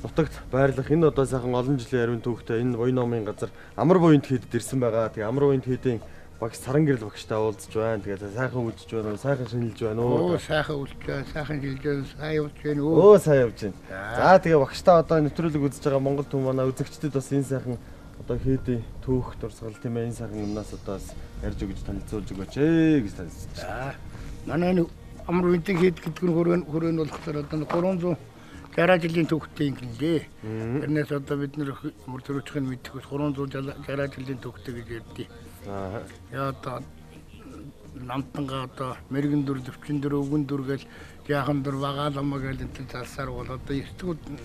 нутагт байрлах энэ одоо сайхан олон жилийн ариун түүхтэй энэ буян номын газар амар буянт хийдэд ирсэн байгаа. Тэгээ амар буянт хийдийн багш Саран гэрэл багштай уулзж байна. Тэгээ сайхан үжиж байна уу? Сайхан шинжилж байна уу? Сайхан үлж байна. Сайхан шинжилж байна. Сайн явж байна уу? Оо сайн явж байна. За тэгээ багштай одоо нэвтрүүлэг үзэж байгаа Монгол түмэн манай үзэгчдэд бас энэ сайхан одоо хийдийн түүх дурсгал тийм ээ энэ сайхан юмнаас одоо ярьж өгч танилцуулж өгөөч гэж танилцж байна. За манай амар буянтыг хийд гэдэг нь хүрээнд болохоор одоо 360 жилийн түүхтэй юм гэлээ. Тэрнээс одоо бид нэр мөр төрөчхөнд мэдхүүс 360 жилийн түүхтэй гэж ярьдیں۔ Яа одоо намтанга одоо мэрэгэн дүр, өвчин дүр, өвгөн дүр гэл яахан дүр, вагаалама гэл энэ залсаар бол одоо 8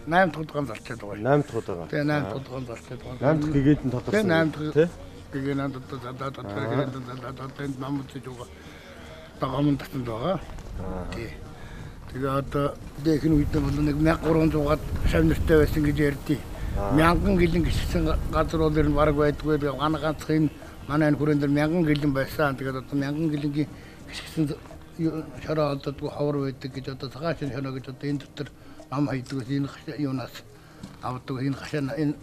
дахь удаа залчаад байгаа. 8 дахь удаа. Тэгээ 8 дахь удаа залчаад байгаа. 8 дахь гэгээд нь тодорхой. Тэгээ 8 дахь гэгээд одоо задаад энэ намд гэж байгаа. Тагамын татсан байгаа. Тий. Тэгээ одоо дэхэн үед бол нэг 1300-аад шавнартай байсан гэж ярьдیں۔ 1000 гэлэн гиссэн газар бол ер нь бараг байдгүй. Тэгээ ганцхан энэ манай хүрээнд 1000 гэлэн байсан. Тэгээд одоо 1000 гэлэнгийн гиссэн шороо одоо ховор байдаг гэж одоо цагаан шороо гэж одоо энэ дотор ном хайдгаас энэ юунаас авдаг энэ хашаа энэ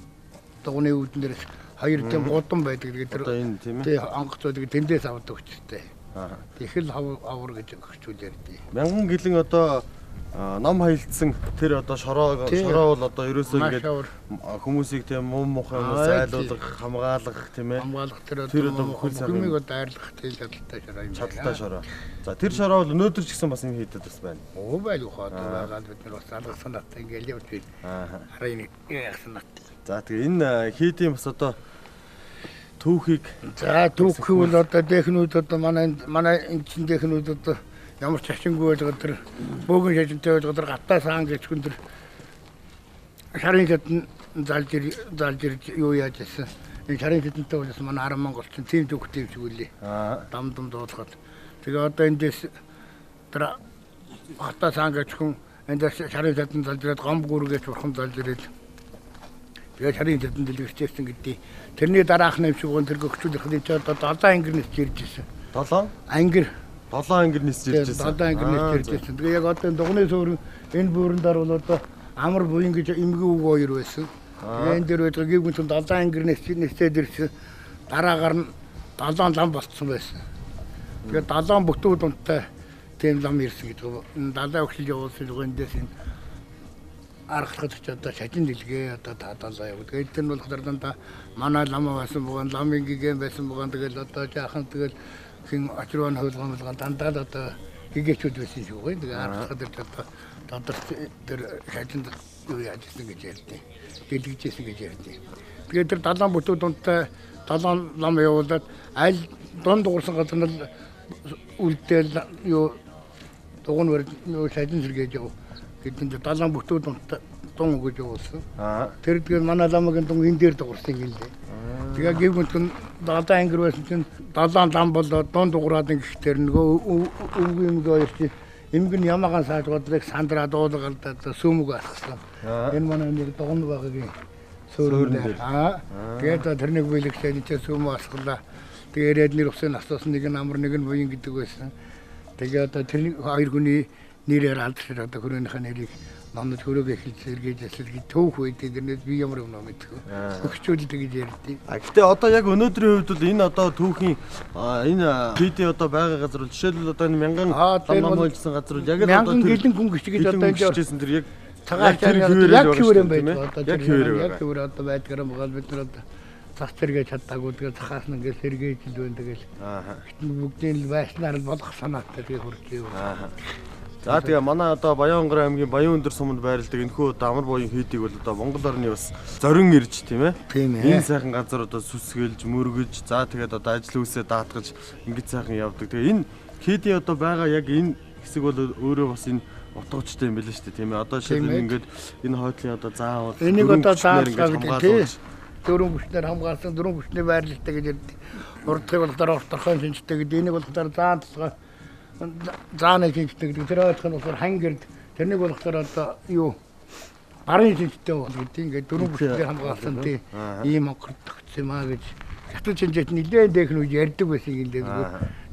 дугны үүдэн дээрээс хоёр дэм гудам байдаг. Тэгээд тэр одоо энэ тийм ээ. Тий онгоцоо тэндээс авдаг хүчтэй. Тэгэл хавар гэж өгчүүл ярьдیں۔ 1000 гэлэн одоо ном хаялцсан тэр одоо шороо бол одоо ерөөсөө ингээд хүмүүсийг тийм муу мухай юмнаас айлуулах, хамгаалах тийм ээ. Хамгаалах тэр одоо бүхэл хүмүүсийг одоо айрлах тийм чадaltaй шороо юм байна. Чадaltaй шороо. За тэр шороо бол өнөөдөр ч гэсэн бас юм хийдэг бас байна. Оо байлгүй хаа байгаа бид нар бас алгасан наттай ингээд явж байна. Харин яасан нат. За тэгээ энэ хийдийн бас одоо түүхийг за түүх бол одоо дэхнүүд одоо манай энэ чин дэхнүүд одоо ямар ч ачингүй байлгаа тэр бөөгөн шажинтай байлгаа тэр гатаа саан гэж хүн тэр шарын хатан залж юу яаж гэсэн энэ шарын хатантай бол манай Аран Монголчин тийм түүхтэй юм шиг үлээ. Дам дуулахад тэгээ одоо эндээс тэр гатаа саан гэж хүн эндээс шарын хатан залж ирээд гомб гүргэж бурхан залж ирээд тэгээ шарын хатан дэлгэрчээсэн гэдэг. Тэрний дараах нэм шиг гон тэр гөгчүүлэх нь ч одоо 7 ангирнээс ирж ирсэн. 7 ангир 7 ангирнээс ирж ирсэн. 7 ангирнээс ирж ирсэн. Тэгээ яг одоо дугны суурь энэ бүрэнээр бол одоо амар буян гэж эмгэн үг хоёр байсан. Тэгээ энэ дээр байдаг гівгүн 7 ангирнээс нэсээд ирсэн. Дараагаар нь 7 лам болцсон байсан. Тэгээ 7 бүтүүд унттай тийм лам ирсэн гэдэг. Энэ 70 өгшил явуулсан эндээс энэ аргалахад ч одоо шажин дэлгээ одоо таадалаа явуу. Тэгээд тэр нь болохоор дандаа манай лам байсан бугаан ламын гигэн байсан бугаан тэгэл одоо жаахан тэгэл хин очрон хөлгөн дандаа л одоо гигэчүүд байсан шүү гээ. Тэгээд аргалахад ч одоо тодор тэр шажинд юу яаж ирсэн гэж ярьдیں۔ Дэлгэжсэн гэж ярьдیں۔ Тэгээд тэр 70 бүтүүд унттай 7 лам явуулаад аль дунд дуурсан газар нь үлдээл юу дугуун вэр юу шажин сэргээж явуу. Гэтэл 70 бүтүүд дун өгж явуулсан. Тэр тэгээд манай ламгийн дун энэ дээр дуурсан юм лээ. Тэгээ гівгүн 7 ангир байсан чинь 7 лам болоод дун дуураад ингэхтэр нөгөө өвгөн хоёр чи эмгэн ямагаан саажгуудлыг сандраад уулгалдаад сүмөг асгасан. Энэ манай нэг дугуун багийн сөөрөөр. Тэгээд тэрнийг биелэгчээ чи сүмөг асглаа. Тэгээ ирээд нэр усын асуусан нэг нь амар нэг нь буян гэдэг байсан. Тэгээ одоо тэр хоёр хүний нэрээр алдаршаад одоо хөрөөнийхөө нэрийг номд хөрөөгөө эхэлж сэргээж асал гэж төөх үйдээ тэрнээс би ямар юм мэдгүй. Өгчүүлдэг гэж ярьдیں۔ Гэтэ одоо яг өнөөдрийн хувьд бол энэ одоо түүхийн энэ видео одоо байгаа газар бол жишээлбэл одоо энэ 1000 лам ойлсон газар бол яг л одоо 1000 гэлэн хүн гिच гэж одоо энэ жижигсэн тэр яг цагаан яг хөвөрөн байдаг одоо яг хөвөр одоо байдгаар байгаа бид нар одоо цац сэргээж чаддаггүй тэгээ цахаас нь ингээд сэргээж л байна тэгэл. Бүгдийн л байснаар л болох санаатай тэгээ хурж юу. За тэгээ манай одоо Баянгар аймгийн Баян өндөр суманд байрладаг энэхүү одоо амар буян хийдийг бол одоо Монгол орны бас зорин ирж тийм ээ. Энэ сайхан газар одоо сүсгэлж, мөргөж, за тэгээд одоо ажил үйлсээ даатгаж ингэж сайхан явдаг. Тэгээ энэ хийдийн одоо байгаа яг энэ хэсэг бол өөрөө бас энэ утгачтай юм билээ шүү дээ тийм ээ. Одоо Тийм шилэн ээ. ингээд энэ хойдлын одоо заавал Энийг дөрвөн одоо хүчнээр заавал ингээд гэдэг тий. хамгаалж Дөрвөн хүчнээр хамгаалсан, дөрвөн хүчний байрлалтай гэж ярьдаг. Урдгыг болохоор орторхон шинжтэй гэдэг. Энийг болохоор заан толгой зааны шинжтэй гэдэг. Тэр ойлгох нь болохоор хангирд. Тэрнийг болохоор одоо юу гарын шинжтэй гэдэг. Ингээд дөрвөн хүчнээр хамгаалсан тий. Ийм онгордогдсон юм аа гэж. Хятад шинжээч нэлээд техник ярьдаг байсан юм дээ.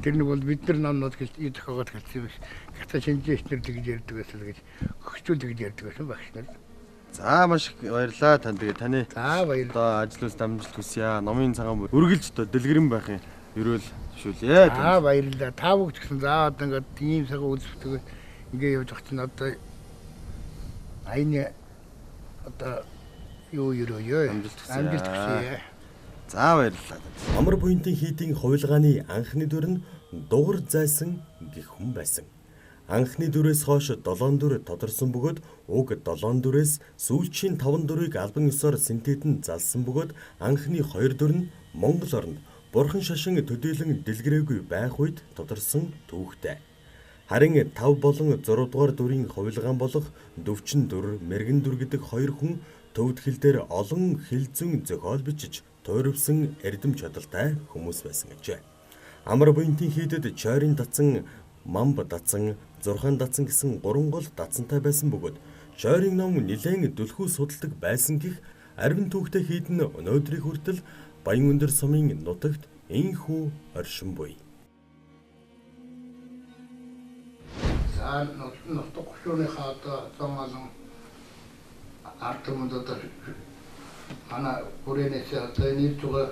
Тэрнийг бол бид нар намнууд гэж зохиогоод хэлсэн юм биш. Хятад шинжээчнэр тэгж ярьдаг байсан гэж хөгжүүл тэгж ярьдаг байсан багш нар. За маш их баярлалаа тань. Тэгээ таны За баярлалаа. одоо ажил үйлс дамжуулт хүсье. Номын цагаан үргэлж одоо дэлгэрэн байхын ерөөл төшөөлье. За баярлалаа. Та бүгд гэсэн за одоо ингээд ийм цагаа үзүүлдэг ингээд явж байгаа чинь одоо айны одоо юу ерөөё. Амжилт хүсье. За баярлалаа. Амар буянтын хийдийн хувилгааны анхны дүр нь дугар зайсан гих хүн байсан. Анхны дүрээс хойш 7 дүр тодорсон бөгөөд уг 7 дүрээс сүүлчийн 5 дүрийг албан ёсоор синтетэн залсан бөгөөд анхны 2 дүр нь Монгол орнд бурхан шашин төдийлөн дэлгэрээгүй байх үед тодорсон түүхтэй. Харин 5 болон 6 дугаар дүрийн хувилгаан болох дөвчин дүр, мэрэгэн дүр гэдэг 2 хүн төвд хил дээр олон хил зүйн зохиол бичиж туйрвсан эрдэм чадaltaй хүмүүс байсан гэжээ. Амар буянтын хийдэд чойрын датсан, мамб датсан, зурхан датсан гэсэн 3 гол датсантай байсан бөгөөд чойрын ном нэлээд дүлхүү судалдаг байсан гэх арвин түүхтэй хийдэн өнөөдрийг хүртэл Баянүндэр сумын нутагт энхүү оршин буй. За нутаг хөшөөний одоо замалан ард түмэнд одоо манай бүрээнээс одоо нэг зүгээр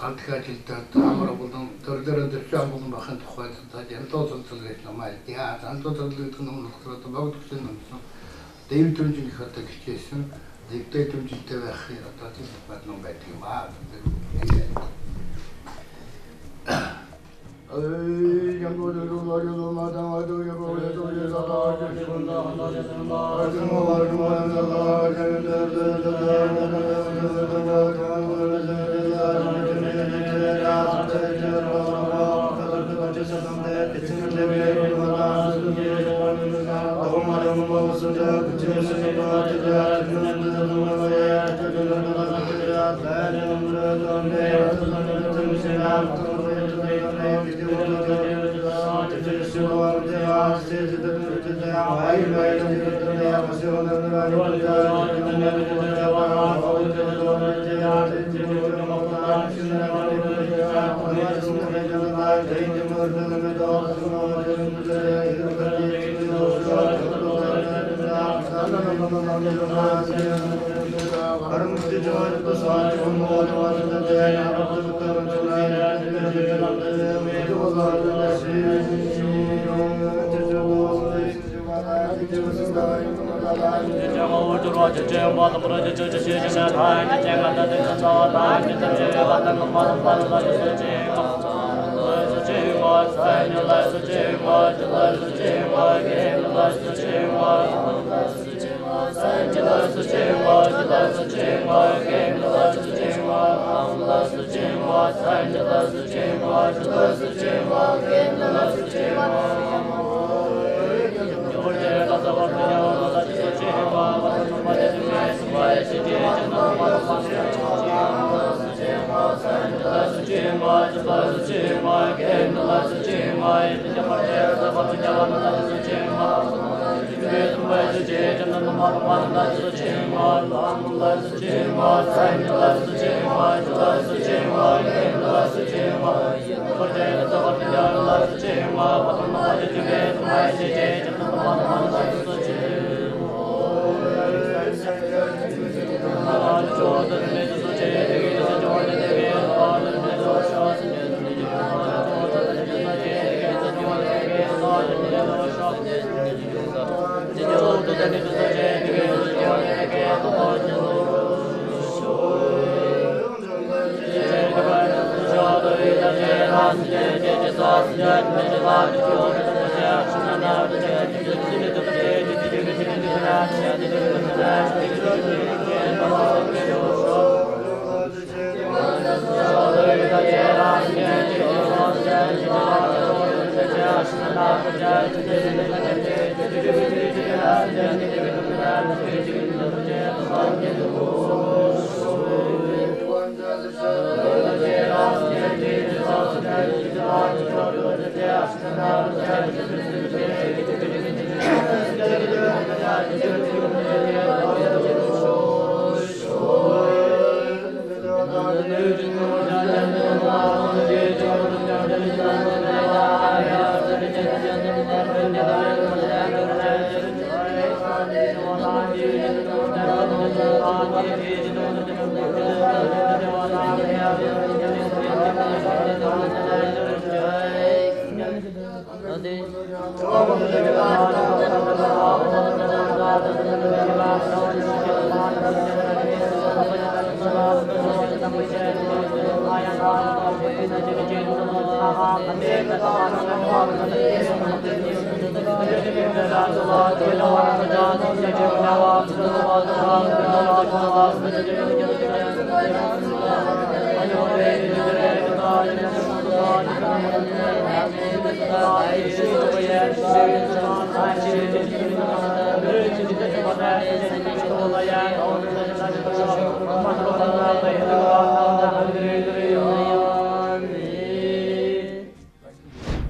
ганц ажилдаа амар болон төрөлөөр дэвшэн болон бахын тухайд одоо янтоо цогцол гэж намаа яа янтоо цогцол гэдэг нь болохоор одоо багт хүсэн юм. Дэвид түнжин их одоо гिचээсэн дэвтэй түнжинтэй байх одоо тийм бат ном байдаг юм аа.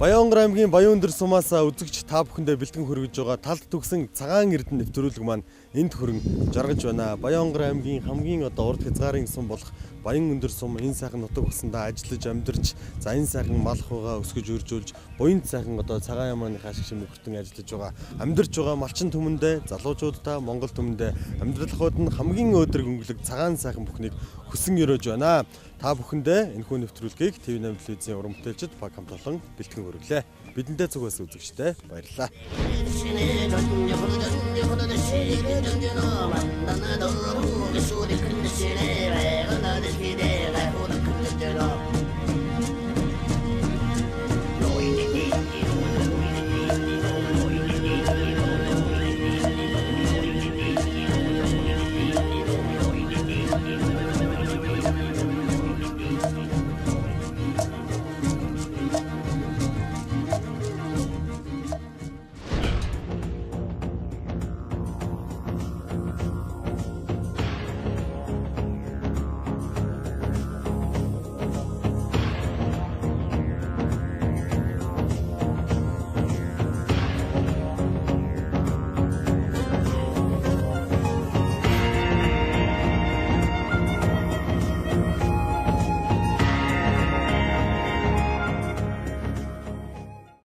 Баянгар аймгийн Баян өндөр сумаас үзэгч та бүхэндээ бэлтгэн хүргэж байгаа талд төгсөн цагаан эрдэнэ нэвтрүүлэг маань энд хүрэн жаргаж байна. Баянгар аймгийн хамгийн урд хязгаарын сум болох Баян өндөр сум энэ сайхан нутаг усандаа ажиллаж амьдарч, за энэ сайхан мал хугаа өсгөж үржүүлж, буянд сайхан цагаан ямааных ашиг шимэг хүртэн ажиллаж байгаа. Амьдарч байгаа малчин түмэндээ, залуучуудаа Монгол түмэндээ амьдралхууд нь хамгийн өөдрөг өнгөлөг цагаан сайхан бүхнийг хүсэн өрөөж байна. Та бүхэндээ энэхүү нэвтрүүлгийг ТV8 телевизийн уран бүтээлчид баг хамт олон бэлтгэн хүргэлээ. Бидэндээ цуг бас үзэгчтэй баярлалаа. Today